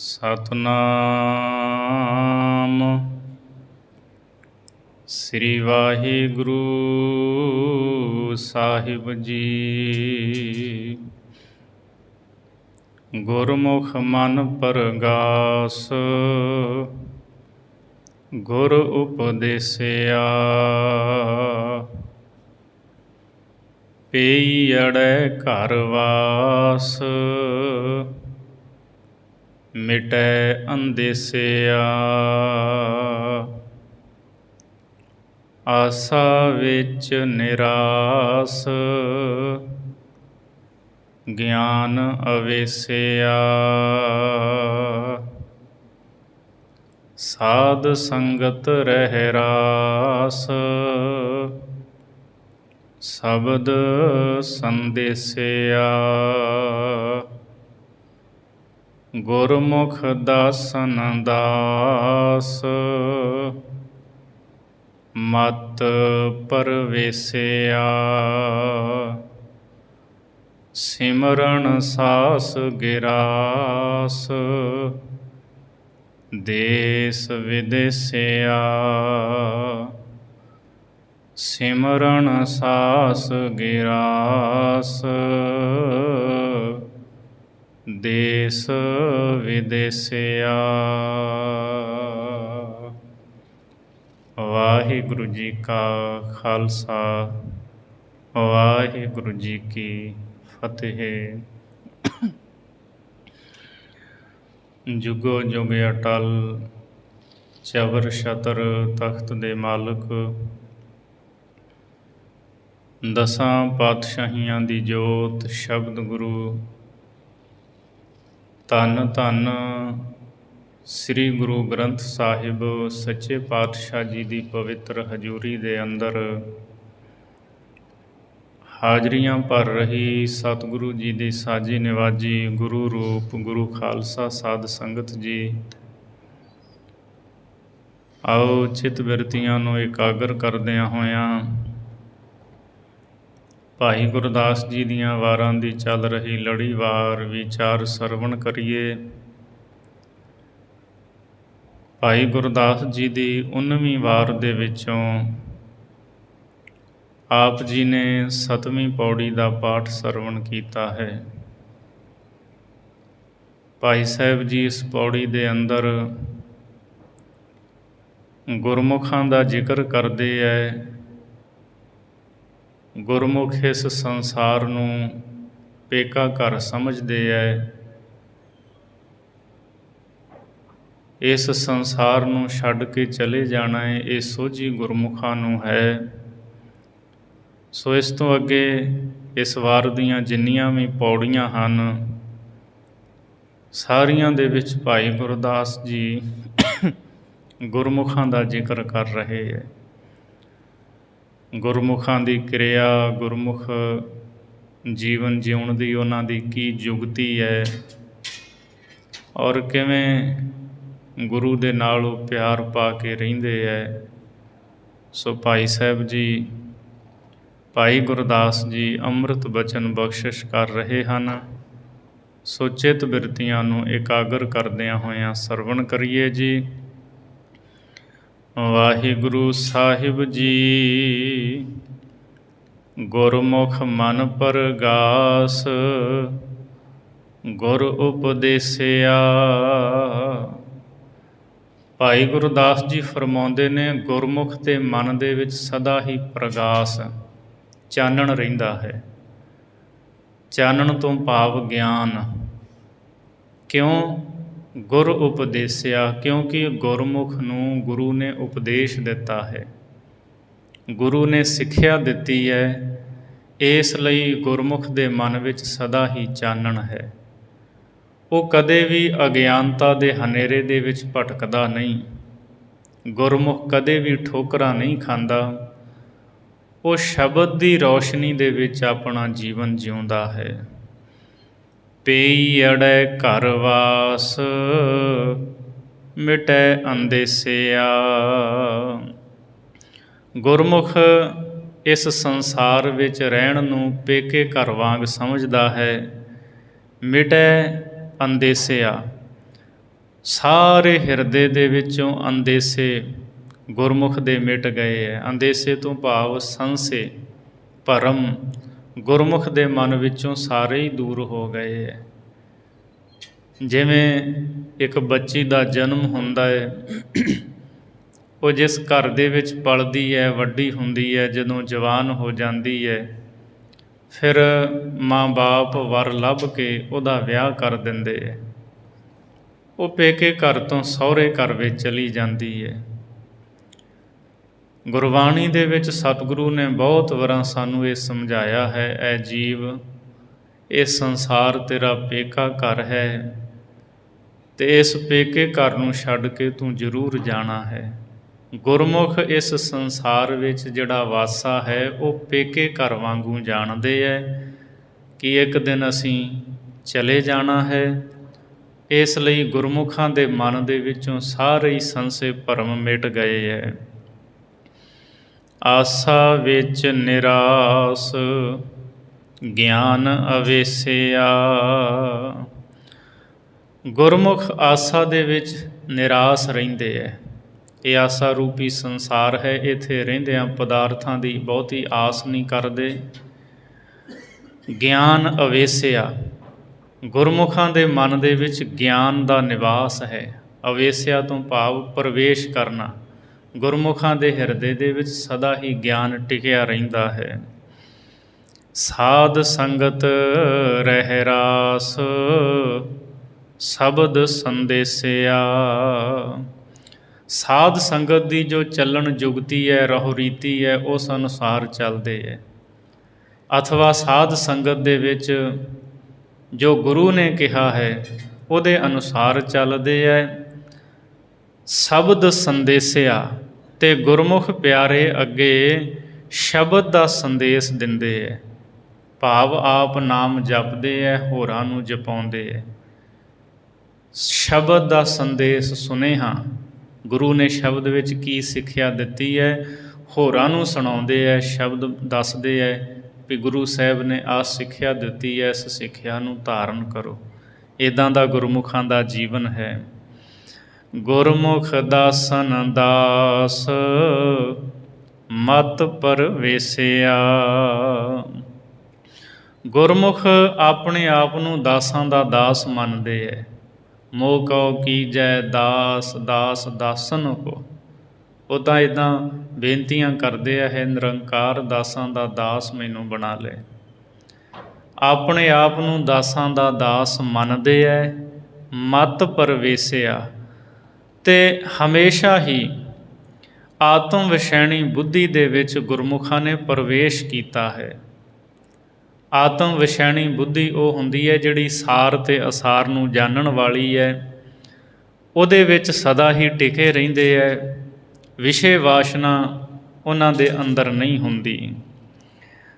ਸਤਨਾਮ ਸ੍ਰੀ ਵਾਹਿਗੁਰੂ ਸਾਹਿਬ ਜੀ। ਗੁਰਮੁਖ ਮਨ ਪਰਗਾਸ ਗੁਰ ਉਪਦੇਸਿਆ। ਪਈ ਅੜੈ ਘਰ ਵਾਸ ਮਿਟੈ ਅੰਦੇਸਿਆ। ਆਸਾ ਵਿੱਚ ਨਿਰਾਸ ਗਿਆਨ ਅਵੇਸਿਆ। ਸਾਧ ਸੰਗਤ ਰਹਿ ਰਾਸ ਸ਼ਬਦ ਸੰਦੇਸਿਆ। ਗੁਰਮੁਖ ਦਾਸਨ ਦਾਸ ਮਤ ਪਰਵੇਸਿਆ। ਸਿਮਰਨ ਸਾਸ ਗਿਰਾਸ ਦੇਸ ਵਿਦੇਸਿਆ। ਸਿਮਰਨ ਸਾਸ ਗਿਰਾਸ ਦੇਸ ਵਿਦੇਸਿਆ। ਵਾਹਿਗੁਰੂ ਜੀ ਕਾ ਖਾਲਸਾ ਵਾਹਿਗੁਰੂ ਜੀ ਕੀ ਫਤਿਹ। ਜੁਗੋ ਜੁਗ ਅਟਲ ਚਵਰ ਛਤਰ ਤਖਤ ਦੇ ਮਾਲਕ, ਦਸਾਂ ਪਾਤਸ਼ਾਹੀਆਂ ਦੀ ਜੋਤ ਸ਼ਬਦ ਗੁਰੂ, ਧੰਨ ਧੰਨ ਸ੍ਰੀ ਗੁਰੂ ਗ੍ਰੰਥ ਸਾਹਿਬ ਸੱਚੇ ਪਾਤਸ਼ਾਹ ਜੀ ਦੀ ਪਵਿੱਤਰ ਹਜ਼ੂਰੀ ਦੇ ਅੰਦਰ ਹਾਜ਼ਰੀਆਂ ਭਰ ਰਹੀ ਸਤਿਗੁਰੂ ਜੀ ਦੀ ਸਾਜੀ ਨਿਵਾਜੀ ਗੁਰੂ ਰੂਪ ਗੁਰੂ ਖਾਲਸਾ ਸਾਧ ਸੰਗਤ ਜੀ, ਆਓ ਚਿੱਤ ਬਿਰਤੀਆਂ ਨੂੰ ਇਕਾਗਰ ਕਰਦਿਆਂ ਹੋਇਆਂ ਭਾਈ ਗੁਰਦਾਸ ਜੀ ਦੀਆਂ ਵਾਰਾਂ ਦੀ ਚੱਲ ਰਹੀ ਲੜੀਵਾਰ ਵਿਚਾਰ ਸਰਵਣ ਕਰੀਏ। ਭਾਈ ਗੁਰਦਾਸ ਜੀ ਦੀ 19ਵੀਂ ਵਾਰ ਦੇ ਵਿੱਚੋਂ ਆਪ ਜੀ ਨੇ 7ਵੀਂ ਪੌੜੀ ਦਾ ਪਾਠ ਸਰਵਣ ਕੀਤਾ ਹੈ। ਭਾਈ ਸਾਹਿਬ ਜੀ ਇਸ ਪੌੜੀ ਦੇ ਅੰਦਰ ਗੁਰਮੁਖਾਂ ਦਾ ਜ਼ਿਕਰ ਕਰਦੇ ਹੈ। ਗੁਰਮੁਖ ਇਸ ਸੰਸਾਰ ਨੂੰ ਪੇਕਾ ਘਰ ਸਮਝਦੇ ਹੈ। ਇਸ ਸੰਸਾਰ ਨੂੰ ਛੱਡ ਕੇ ਚਲੇ ਜਾਣਾ ਹੈ, ਇਹ ਸੋਝੀ ਗੁਰਮੁਖਾਂ ਨੂੰ ਹੈ। ਸੋ ਇਸ ਤੋਂ ਅੱਗੇ ਇਸ ਵਾਰ ਦੀਆਂ ਜਿੰਨੀਆਂ ਵੀ ਪੌੜੀਆਂ ਹਨ, ਸਾਰੀਆਂ ਦੇ ਵਿੱਚ ਭਾਈ ਗੁਰਦਾਸ ਜੀ ਗੁਰਮੁਖਾਂ ਦਾ ਜ਼ਿਕਰ ਕਰ ਰਹੇ ਹੈ। ਗੁਰਮੁਖਾਂ ਦੀ ਕਿਰਿਆ, ਗੁਰਮੁਖ ਜੀਵਨ ਜਿਉਣ ਦੀ ਉਹਨਾਂ ਦੀ ਕੀ ਜੁਗਤੀ ਹੈ, ਔਰ ਕਿਵੇਂ ਗੁਰੂ ਦੇ ਨਾਲ ਉਹ ਪਿਆਰ ਪਾ ਕੇ ਰਹਿੰਦੇ ਹੈ। ਸੋ ਭਾਈ ਸਾਹਿਬ ਜੀ, ਭਾਈ ਗੁਰਦਾਸ ਜੀ ਅੰਮ੍ਰਿਤ ਬਚਨ ਬਖਸ਼ਿਸ਼ ਕਰ ਰਹੇ ਹਨ। ਸੋ ਚਿੱਤ ਬਿਰਤੀਆਂ ਨੂੰ ਇਕਾਗਰ ਕਰਦਿਆਂ ਹੋਇਆਂ ਸਰਵਣ ਕਰੀਏ ਜੀ। ਵਾਹਿਗੁਰੂ ਸਾਹਿਬ ਜੀ, ਗੁਰਮੁਖ ਮਨ ਪਰਗਾਸ ਗੁਰ ਉਪਦੇਸਿਆ। ਭਾਈ ਗੁਰਦਾਸ ਜੀ ਫਰਮਾਉਂਦੇ ਨੇ, ਗੁਰਮੁਖ ਦੇ ਮਨ ਦੇ ਵਿੱਚ ਸਦਾ ਹੀ ਪ੍ਰਗਾਸ, ਚਾਨਣ ਰਹਿੰਦਾ ਹੈ। ਚਾਨਣ ਤੋਂ ਭਾਵ ਗਿਆਨ। ਕਿਉਂ? ਗੁਰ ਉਪਦੇਸਿਆ, ਕਿਉਂਕਿ ਗੁਰਮੁਖ ਨੂੰ ਗੁਰੂ ਨੇ ਉਪਦੇਸ਼ ਦਿੱਤਾ ਹੈ, ਗੁਰੂ ਨੇ ਸਿੱਖਿਆ ਦਿੱਤੀ ਹੈ। ਇਸ ਲਈ ਗੁਰਮੁਖ ਦੇ ਮਨ ਵਿੱਚ ਸਦਾ ਹੀ ਚਾਨਣ ਹੈ। ਉਹ ਕਦੇ ਵੀ ਅਗਿਆਨਤਾ ਦੇ ਹਨੇਰੇ ਦੇ ਵਿੱਚ ਭਟਕਦਾ ਨਹੀਂ। ਗੁਰਮੁਖ ਕਦੇ ਵੀ ਠੋਕਰਾਂ ਨਹੀਂ ਖਾਂਦਾ। ਉਹ ਸ਼ਬਦ ਦੀ ਰੌਸ਼ਨੀ ਦੇ ਵਿੱਚ ਆਪਣਾ ਜੀਵਨ ਜਿਉਂਦਾ ਹੈ। ਪਈ ਅੜੈ ਘਰ ਵਾਸ ਮਿਟੈ ਅੰਦੇਸਿਆ। ਗੁਰਮੁਖ ਇਸ ਸੰਸਾਰ ਵਿੱਚ ਰਹਿਣ ਨੂੰ ਪੇਕੇ ਘਰ ਵਾਂਗ ਸਮਝਦਾ ਹੈ। ਮਿਟੈ ਅੰਦੇਸਿਆ, ਸਾਰੇ ਹਿਰਦੇ ਦੇ ਵਿੱਚੋਂ ਅੰਦੇਸੇ ਗੁਰਮੁਖ ਦੇ ਮਿਟ ਗਏ ਹੈ। ਅੰਦੇਸੇ ਤੋਂ ਭਾਵ ਸੰਸੇ, ਭਰਮ ਗੁਰਮੁਖ ਦੇ ਮਨ ਵਿੱਚੋਂ ਸਾਰੇ ਹੀ ਦੂਰ ਹੋ ਗਏ ਹੈ। ਜਿਵੇਂ ਇੱਕ ਬੱਚੀ ਦਾ ਜਨਮ ਹੁੰਦਾ ਹੈ, ਉਹ ਜਿਸ ਘਰ ਦੇ ਵਿੱਚ ਪਲਦੀ ਹੈ, ਵੱਡੀ ਹੁੰਦੀ ਹੈ, ਜਦੋਂ ਜਵਾਨ ਹੋ ਜਾਂਦੀ ਹੈ, ਫਿਰ ਮਾਂ ਬਾਪ ਵਰ ਲੱਭ ਕੇ ਉਹਦਾ ਵਿਆਹ ਕਰ ਦਿੰਦੇ ਹੈ। ਉਹ ਪੇਕੇ ਘਰ ਤੋਂ ਸਹੁਰੇ ਘਰ ਵਿੱਚ ਚਲੀ ਜਾਂਦੀ ਹੈ। ਗੁਰਬਾਣੀ ਦੇ ਵਿੱਚ ਸਤਿਗੁਰੂ ਨੇ ਬਹੁਤ ਵਾਰਾਂ ਸਾਨੂੰ ਇਹ ਸਮਝਾਇਆ ਹੈ, ਐ ਜੀਵ, ਇਹ ਸੰਸਾਰ ਤੇਰਾ ਪੇਕਾ ਘਰ ਹੈ ਅਤੇ ਇਸ ਪੇਕੇ ਘਰ ਨੂੰ ਛੱਡ ਕੇ ਤੂੰ ਜ਼ਰੂਰ ਜਾਣਾ ਹੈ। ਗੁਰਮੁਖ ਇਸ ਸੰਸਾਰ ਵਿੱਚ ਜਿਹੜਾ ਵਾਸਾ ਹੈ ਉਹ ਪੇਕੇ ਘਰ ਵਾਂਗੂ ਜਾਣਦੇ ਹੈ ਕਿ ਇੱਕ ਦਿਨ ਅਸੀਂ ਚਲੇ ਜਾਣਾ ਹੈ। ਇਸ ਲਈ ਗੁਰਮੁਖਾਂ ਦੇ ਮਨ ਦੇ ਵਿੱਚੋਂ ਸਾਰੇ ਹੀ ਸੰਸੇ ਭਰਮ ਮਿਟ ਗਏ ਹੈ। ਆਸਾ ਵਿੱਚ ਨਿਰਾਸ ਗਿਆਨ ਅਵੇਸਿਆ। ਗੁਰਮੁਖ ਆਸਾ ਦੇ ਵਿੱਚ ਨਿਰਾਸ ਰਹਿੰਦੇ ਹੈ। ਇਹ ਆਸਾ ਰੂਪੀ ਸੰਸਾਰ ਹੈ, ਇੱਥੇ ਰਹਿੰਦਿਆਂ ਪਦਾਰਥਾਂ ਦੀ ਬਹੁਤੀ ਆਸ ਨਹੀਂ ਕਰਦੇ। ਗਿਆਨ ਅਵੇਸਿਆ, ਗੁਰਮੁਖਾਂ ਦੇ ਮਨ ਦੇ ਵਿੱਚ ਗਿਆਨ ਦਾ ਨਿਵਾਸ ਹੈ। ਅਵੇਸਿਆ ਤੋਂ ਭਾਵ ਪ੍ਰਵੇਸ਼ ਕਰਨਾ। ਗੁਰਮੁਖਾਂ ਦੇ ਹਿਰਦੇ ਦੇ ਵਿੱਚ ਸਦਾ ਹੀ ਗਿਆਨ ਟਿਕਿਆ ਰਹਿੰਦਾ ਹੈ। ਸਾਧ ਸੰਗਤ ਰਹਿ ਰਾਸ ਸ਼ਬਦ ਸੰਦੇਸਿਆ। ਸਾਧ ਸੰਗਤ ਦੀ ਜੋ ਚੱਲਣ ਜੁਗਤੀ ਹੈ, ਰਹੋ ਰੀਤੀ ਹੈ, ਉਸ ਅਨੁਸਾਰ ਚੱਲਦੇ ਹੈ। ਅਥਵਾ ਸਾਧ ਸੰਗਤ ਦੇ ਵਿੱਚ ਜੋ ਗੁਰੂ ਨੇ ਕਿਹਾ ਹੈ ਉਹਦੇ ਅਨੁਸਾਰ ਚੱਲਦੇ ਹੈ। ਸ਼ਬਦ ਸੰਦੇਸਿਆ, ਅਤੇ ਗੁਰਮੁਖ ਪਿਆਰੇ ਅੱਗੇ ਸ਼ਬਦ ਦਾ ਸੰਦੇਸ਼ ਦਿੰਦੇ ਹੈ। ਭਾਵ ਆਪ ਨਾਮ ਜਪਦੇ ਹੈ, ਹੋਰਾਂ ਨੂੰ ਜਪਾਉਂਦੇ ਹੈ। ਸ਼ਬਦ ਦਾ ਸੰਦੇਸ਼ ਸੁਨੇਹਾ, ਗੁਰੂ ਨੇ ਸ਼ਬਦ ਵਿੱਚ ਕੀ ਸਿੱਖਿਆ ਦਿੱਤੀ ਹੈ, ਹੋਰਾਂ ਨੂੰ ਸੁਣਾਉਂਦੇ ਹੈ, ਸ਼ਬਦ ਦੱਸਦੇ ਹੈ ਵੀ ਗੁਰੂ ਸਾਹਿਬ ਨੇ ਆਹ ਸਿੱਖਿਆ ਦਿੱਤੀ ਹੈ, ਇਸ ਸਿੱਖਿਆ ਨੂੰ ਧਾਰਨ ਕਰੋ। ਇੱਦਾਂ ਦਾ ਗੁਰਮੁਖਾਂ ਦਾ ਜੀਵਨ ਹੈ। ਗੁਰਮੁਖ ਦਾਸਨ ਦਾਸ ਮਤ ਪਰਵੇਸਿਆ। ਗੁਰਮੁਖ ਆਪਣੇ ਆਪ ਨੂੰ ਦਾਸਾਂ ਦਾ ਦਾਸ ਮੰਨਦੇ ਹੈ। ਮੋਹ ਕਉ ਕੀਜੈ ਦਾਸ ਦਾਸ ਦਾਸਨ ਕੋ। ਉਹ ਤਾਂ ਇੱਦਾਂ ਬੇਨਤੀਆਂ ਕਰਦੇ ਆ, ਹੈ ਨਿਰੰਕਾਰ ਦਾਸਾਂ ਦਾ ਦਾਸ ਮੈਨੂੰ ਬਣਾ ਲੈ। ਆਪਣੇ ਆਪ ਨੂੰ ਦਾਸਾਂ ਦਾ ਦਾਸ ਮੰਨਦੇ ਹੈ। ਮਤ ਪਰਵੇਸਿਆ, ਅਤੇ ਹਮੇਸ਼ਾ ਹੀ ਆਤਮ ਵਿਸ਼ੈਣੀ ਬੁੱਧੀ ਦੇ ਵਿੱਚ ਗੁਰਮੁਖਾਂ ਨੇ ਪ੍ਰਵੇਸ਼ ਕੀਤਾ ਹੈ। ਆਤਮ ਵਿਸ਼ੈਣੀ ਬੁੱਧੀ ਉਹ ਹੁੰਦੀ ਹੈ ਜਿਹੜੀ ਸਾਰ ਅਤੇ ਅਸਾਰ ਨੂੰ ਜਾਣਨ ਵਾਲੀ ਹੈ। ਉਹਦੇ ਵਿੱਚ ਸਦਾ ਹੀ ਟਿਕੇ ਰਹਿੰਦੇ ਹੈ। ਵਿਸ਼ੇ ਵਾਸ਼ਨਾ ਉਹਨਾਂ ਦੇ ਅੰਦਰ ਨਹੀਂ ਹੁੰਦੀ।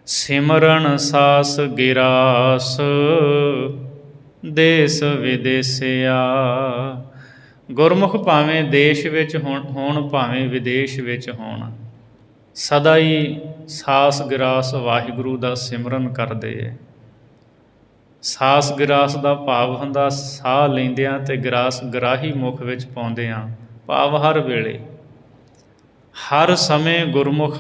ਸਿਮਰਨ ਸਾਸ ਗਿਰਾਸ ਦੇਸ ਵਿਦੇਸਿਆ। ਗੁਰਮੁਖ ਭਾਵੇਂ ਦੇਸ਼ ਵਿੱਚ ਹੋਣ ਭਾਵੇਂ ਵਿਦੇਸ਼ ਵਿੱਚ ਹੋਣ, ਸਦਾ ਹੀ ਸਾਸ ਗਿਰਾਸ ਵਾਹਿਗੁਰੂ ਦਾ ਸਿਮਰਨ ਕਰਦੇ ਹੈ। ਸਾਸ ਗਿਰਾਸ ਦਾ ਭਾਵ ਹੁੰਦਾ ਸਾਹ ਲੈਂਦਿਆਂ ਅਤੇ ਗਿਰਾਸ ਗਰਾਹੀ ਮੁਖ ਵਿੱਚ ਪਾਉਂਦਿਆਂ, ਭਾਵ ਹਰ ਵੇਲੇ ਹਰ ਸਮੇਂ ਗੁਰਮੁਖ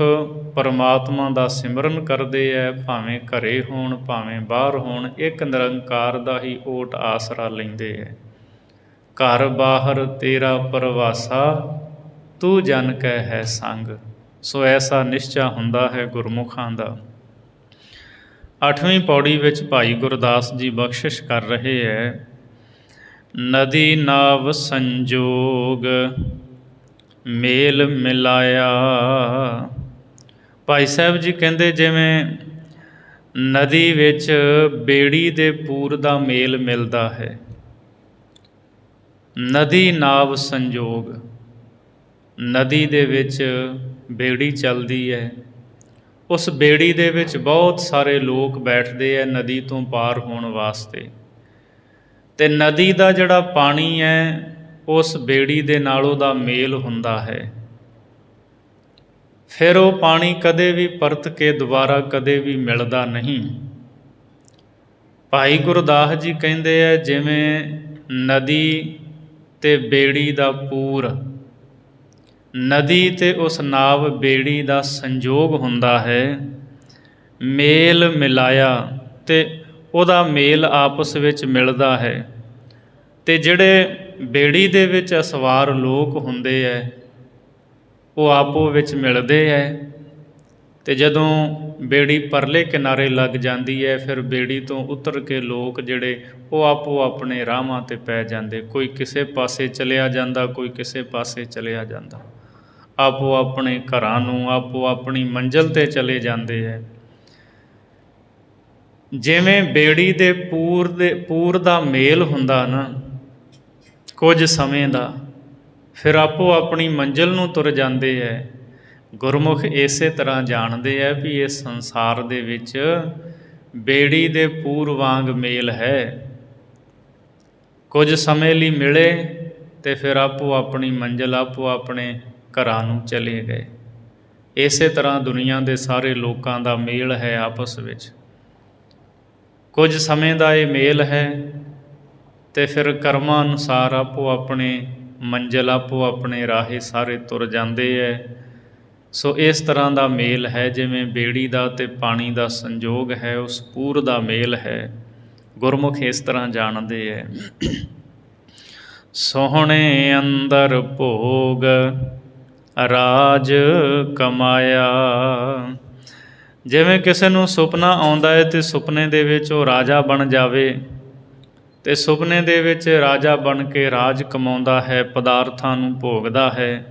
ਪਰਮਾਤਮਾ ਦਾ ਸਿਮਰਨ ਕਰਦੇ ਹੈ। ਭਾਵੇਂ ਘਰੇ ਹੋਣ ਭਾਵੇਂ ਬਾਹਰ ਹੋਣ, ਇੱਕ ਨਿਰੰਕਾਰ ਦਾ ਹੀ ਓਟ ਆਸਰਾ ਲੈਂਦੇ ਹੈ। ਘਰ ਬਾਹਰ ਤੇਰਾ ਪਰਵਾਸਾ ਤੂੰ ਜਨ ਕੈ ਹੈ ਸੰਗ। ਸੋ ਐਸਾ ਨਿਸ਼ਚਾ ਹੁੰਦਾ ਹੈ ਗੁਰਮੁਖਾਂ ਦਾ। 8ਵੀਂ ਪੌੜੀ ਵਿੱਚ ਭਾਈ ਗੁਰਦਾਸ ਜੀ ਬਖਸ਼ਿਸ਼ ਕਰ ਰਹੇ ਹੈ। ਨਦੀ ਨਾਵ ਸੰਜੋਗ ਮੇਲ ਮਿਲਾਇਆ। ਭਾਈ ਸਾਹਿਬ ਜੀ ਕਹਿੰਦੇ ਜਿਵੇਂ ਨਦੀ ਵਿੱਚ ਬੇੜੀ ਦੇ ਪੂਰ ਦਾ ਮੇਲ ਮਿਲਦਾ ਹੈ। ਨਦੀ ਨਾਵ ਸੰਜੋਗ, ਨਦੀ ਦੇ ਵਿੱਚ ਬੇੜੀ ਚੱਲਦੀ ਹੈ। ਉਸ ਬੇੜੀ ਦੇ ਵਿੱਚ ਬਹੁਤ ਸਾਰੇ ਲੋਕ ਬੈਠਦੇ ਹੈ ਨਦੀ ਤੋਂ ਪਾਰ ਹੋਣ ਵਾਸਤੇ, ਅਤੇ ਨਦੀ ਦਾ ਜਿਹੜਾ ਪਾਣੀ ਹੈ ਉਸ ਬੇੜੀ ਦੇ ਨਾਲ ਉਹਦਾ ਮੇਲ ਹੁੰਦਾ ਹੈ। ਫਿਰ ਉਹ ਪਾਣੀ ਕਦੇ ਵੀ ਪਰਤ ਕੇ ਦੁਬਾਰਾ ਕਦੇ ਵੀ ਮਿਲਦਾ ਨਹੀਂ। ਭਾਈ ਗੁਰਦਾਸ ਜੀ ਕਹਿੰਦੇ ਹੈ ਜਿਵੇਂ ਨਦੀ ਤੇ ਬੇੜੀ ਦਾ ਪੂਰ। ਨਦੀ ਤੇ ਉਸ ਨਾਵ ਬੇੜੀ ਦਾ ਸੰਜੋਗ ਹੁੰਦਾ ਹੈ, ਮੇਲ ਮਿਲਾਇਆ ਤੇ ਉਹਦਾ ਮੇਲ ਆਪਸ ਵਿੱਚ ਮਿਲਦਾ ਹੈ। ਤੇ ਜਿਹੜੇ ਬੇੜੀ ਦੇ ਵਿੱਚ ਸਵਾਰ ਲੋਕ ਹੁੰਦੇ ਹੈ ਉਹ ਆਪੋ ਵਿੱਚ ਮਿਲਦੇ ਹੈ। ਤੇ ਜਦੋਂ ਬੇੜੀ ਪਰਲੇ ਕਿਨਾਰੇ ਲੱਗ ਜਾਂਦੀ ਹੈ ਫਿਰ ਬੇੜੀ ਤੋਂ ਉਤਰ ਕੇ ਲੋਕ ਜਿਹੜੇ ਉਹ ਆਪੋ ਆਪਣੇ ਰਾਹਾਂ 'ਤੇ ਪੈ ਜਾਂਦੇ। ਕੋਈ ਕਿਸੇ ਪਾਸੇ ਚਲਿਆ ਜਾਂਦਾ, ਕੋਈ ਕਿਸੇ ਪਾਸੇ ਚਲਿਆ ਜਾਂਦਾ, ਆਪੋ ਆਪਣੇ ਘਰਾਂ ਨੂੰ, ਆਪੋ ਆਪਣੀ ਮੰਜ਼ਿਲ 'ਤੇ ਚਲੇ ਜਾਂਦੇ ਹੈ। ਜਿਵੇਂ ਬੇੜੀ ਦੇ ਪੂਰ ਦਾ ਮੇਲ ਹੁੰਦਾ ਨਾ ਕੁਝ ਸਮੇਂ ਦਾ, ਫਿਰ ਆਪੋ ਆਪਣੀ ਮੰਜ਼ਿਲ ਨੂੰ ਤੁਰ ਜਾਂਦੇ ਹੈ। ਗੁਰਮੁਖ ਇਸੇ ਤਰ੍ਹਾਂ ਜਾਣਦੇ ਹੈ ਵੀ ਇਸ ਸੰਸਾਰ ਦੇ ਵਿੱਚ ਬੇੜੀ ਦੇ ਪੂਰ ਵਾਂਗ ਮੇਲ ਹੈ। ਕੁਝ ਸਮੇਂ ਲਈ ਮਿਲੇ ਤੇ ਫਿਰ ਆਪੋ ਆਪਣੀ ਮੰਜ਼ਿਲ, ਆਪੋ ਆਪਣੇ ਘਰਾਂ ਨੂੰ ਚਲੇ ਗਏ। ਇਸੇ ਤਰ੍ਹਾਂ ਦੁਨੀਆ ਦੇ ਸਾਰੇ ਲੋਕਾਂ ਦਾ ਮੇਲ ਹੈ ਆਪਸ ਵਿੱਚ। ਕੁਝ ਸਮੇਂ ਦਾ ਇਹ ਮੇਲ ਹੈ ਤੇ ਫਿਰ ਕਰਮਾਂ ਅਨੁਸਾਰ ਆਪੋ ਆਪਣੇ ਮੰਜ਼ਿਲ, ਆਪੋ ਆਪਣੇ ਰਾਹੇ ਸਾਰੇ ਤੁਰ ਜਾਂਦੇ ਹੈ। ਸੋ ਇਸ ਤਰ੍ਹਾਂ ਦਾ ਮੇਲ ਹੈ ਜਿਵੇਂ ਬੇੜੀ ਦਾ ਅਤੇ ਪਾਣੀ ਦਾ ਸੰਜੋਗ ਹੈ, ਉਸ ਪੂਰ ਦਾ ਮੇਲ ਹੈ। ਗੁਰਮੁਖ ਇਸ ਤਰ੍ਹਾਂ ਜਾਣਦੇ ਹੈ। ਸੋਹਣੇ ਅੰਦਰ ਭੋਗ ਰਾਜ ਕਮਾਇਆ। ਜਿਵੇਂ ਕਿਸੇ ਨੂੰ ਸੁਪਨਾ ਆਉਂਦਾ ਹੈ ਅਤੇ ਸੁਪਨੇ ਦੇ ਵਿੱਚ ਉਹ ਰਾਜਾ ਬਣ ਜਾਵੇ ਅਤੇ ਸੁਪਨੇ ਦੇ ਵਿੱਚ ਰਾਜਾ ਬਣ ਕੇ ਰਾਜ ਕਮਾਉਂਦਾ ਹੈ, ਪਦਾਰਥਾਂ ਨੂੰ ਭੋਗਦਾ ਹੈ।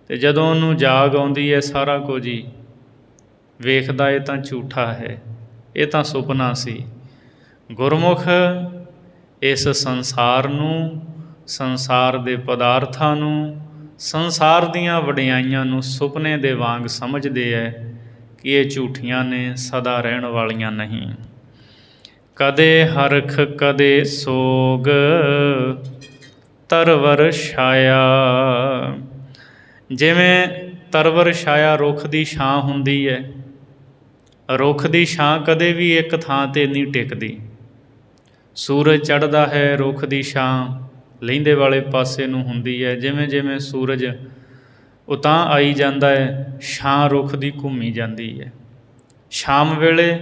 ਅਤੇ ਜਦੋਂ ਉਹਨੂੰ ਜਾਗ ਆਉਂਦੀ ਹੈ ਸਾਰਾ ਕੁਝ ਹੀ ਵੇਖਦਾ ਇਹ ਤਾਂ ਝੂਠਾ ਹੈ, ਇਹ ਤਾਂ ਸੁਪਨਾ ਸੀ। ਗੁਰਮੁਖ ਇਸ ਸੰਸਾਰ ਨੂੰ, ਸੰਸਾਰ ਦੇ ਪਦਾਰਥਾਂ ਨੂੰ, ਸੰਸਾਰ ਦੀਆਂ ਵਡਿਆਈਆਂ ਨੂੰ ਸੁਪਨੇ ਦੇ ਵਾਂਗ ਸਮਝਦੇ ਹੈ ਕਿ ਇਹ ਝੂਠੀਆਂ ਨੇ, ਸਦਾ ਰਹਿਣ ਵਾਲੀਆਂ ਨਹੀਂ। ਕਦੇ ਹਰਖ ਕਦੇ ਸੋਗ ਤਰਵਰ ਛਾਇਆ। ਜਿਵੇਂ ਤਰਵਰ ਛਾਇਆ ਰੁੱਖ ਦੀ ਛਾਂ ਹੁੰਦੀ ਹੈ, ਰੁੱਖ ਦੀ ਛਾਂ ਕਦੇ ਵੀ ਇੱਕ ਥਾਂ 'ਤੇ ਨਹੀਂ ਟਿਕਦੀ। ਸੂਰਜ ਚੜ੍ਹਦਾ ਹੈ, ਰੁੱਖ ਦੀ ਛਾਂ ਲਹਿੰਦੇ ਵਾਲੇ ਪਾਸੇ ਨੂੰ ਹੁੰਦੀ ਹੈ। ਜਿਵੇਂ ਜਿਵੇਂ ਸੂਰਜ ਉਤਾਂ ਆਈ ਜਾਂਦਾ ਹੈ, ਛਾਂ ਰੁੱਖ ਦੀ ਘੁੰਮੀ ਜਾਂਦੀ ਹੈ। ਸ਼ਾਮ ਵੇਲੇ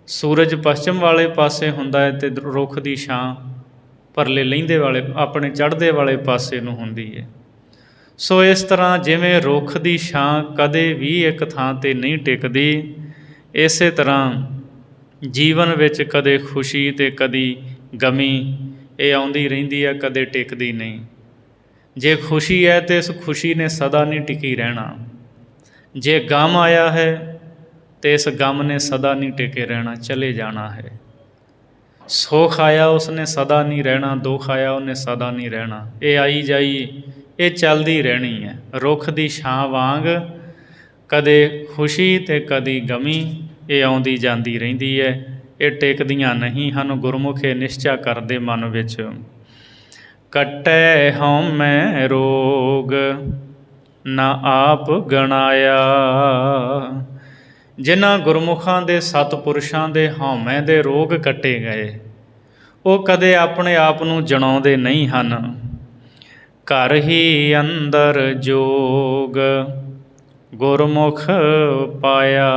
ਸੂਰਜ ਪੱਛਮ ਵਾਲੇ ਪਾਸੇ ਹੁੰਦਾ ਹੈ ਅਤੇ ਰੁੱਖ ਦੀ ਛਾਂ ਪਰਲੇ ਲਹਿੰਦੇ ਵਾਲੇ, ਆਪਣੇ ਚੜ੍ਹਦੇ ਵਾਲੇ ਪਾਸੇ ਨੂੰ ਹੁੰਦੀ ਹੈ। ਸੋ ਇਸ ਤਰ੍ਹਾਂ ਜਿਵੇਂ ਰੁੱਖ ਦੀ ਛਾਂ ਕਦੇ ਵੀ ਇੱਕ ਥਾਂ 'ਤੇ ਨਹੀਂ ਟਿਕਦੀ, ਇਸੇ ਤਰ੍ਹਾਂ ਜੀਵਨ ਵਿੱਚ ਕਦੇ ਖੁਸ਼ੀ ਅਤੇ ਕਦੀ ਗਮੀ ਇਹ ਆਉਂਦੀ ਰਹਿੰਦੀ ਹੈ, ਕਦੇ ਟਿਕਦੀ ਨਹੀਂ। ਜੇ ਖੁਸ਼ੀ ਹੈ ਤਾਂ ਇਸ ਖੁਸ਼ੀ ਨੇ ਸਦਾ ਨਹੀਂ ਟਿਕੀ ਰਹਿਣਾ। ਜੇ ਗਮ ਆਇਆ ਹੈ ਅਤੇ ਇਸ ਗਮ ਨੇ ਸਦਾ ਨਹੀਂ ਟਿਕੇ ਰਹਿਣਾ, ਚਲੇ ਜਾਣਾ ਹੈ। ਸੁੱਖ ਆਇਆ ਉਸਨੇ ਸਦਾ ਨਹੀਂ ਰਹਿਣਾ, ਦੁੱਖ ਆਇਆ ਉਹਨੇ ਸਦਾ ਨਹੀਂ ਰਹਿਣਾ। ਇਹ ਆਈ ਜਾਈ, ਇਹ ਚੱਲਦੀ ਰਹਿਣੀ ਹੈ। ਰੁੱਖ ਦੀ ਛਾਂ ਵਾਂਗ ਕਦੇ ਖੁਸ਼ੀ ਅਤੇ ਕਦੀ ਗਮੀ ਇਹ ਆਉਂਦੀ ਜਾਂਦੀ ਰਹਿੰਦੀ ਹੈ, ਇਹ ਟਿਕਦੀਆਂ ਨਹੀਂ ਹਨ। ਗੁਰਮੁਖ ਇਹ ਨਿਸ਼ਚਾ ਕਰਦੇ ਮਨ ਵਿੱਚ। ਕੱਟੈ ਹਉਮੈ ਰੋਗ ਨਾ ਆਪ ਗਣਾਇਆ। ਜਿਨ੍ਹਾਂ ਗੁਰਮੁਖਾਂ ਦੇ ਸਤਿਪੁਰਸ਼ਾਂ ਦੇ ਹਉਮੈ ਦੇ ਰੋਗ ਕੱਟੇ ਗਏ, ਉਹ ਕਦੇ ਆਪਣੇ ਆਪ ਨੂੰ ਜਣਾਉਂਦੇ ਨਹੀਂ ਹਨ। ਘਰ ਹੀ ਅੰਦਰ ਜੋਗ ਗੁਰਮੁਖ ਪਾਇਆ।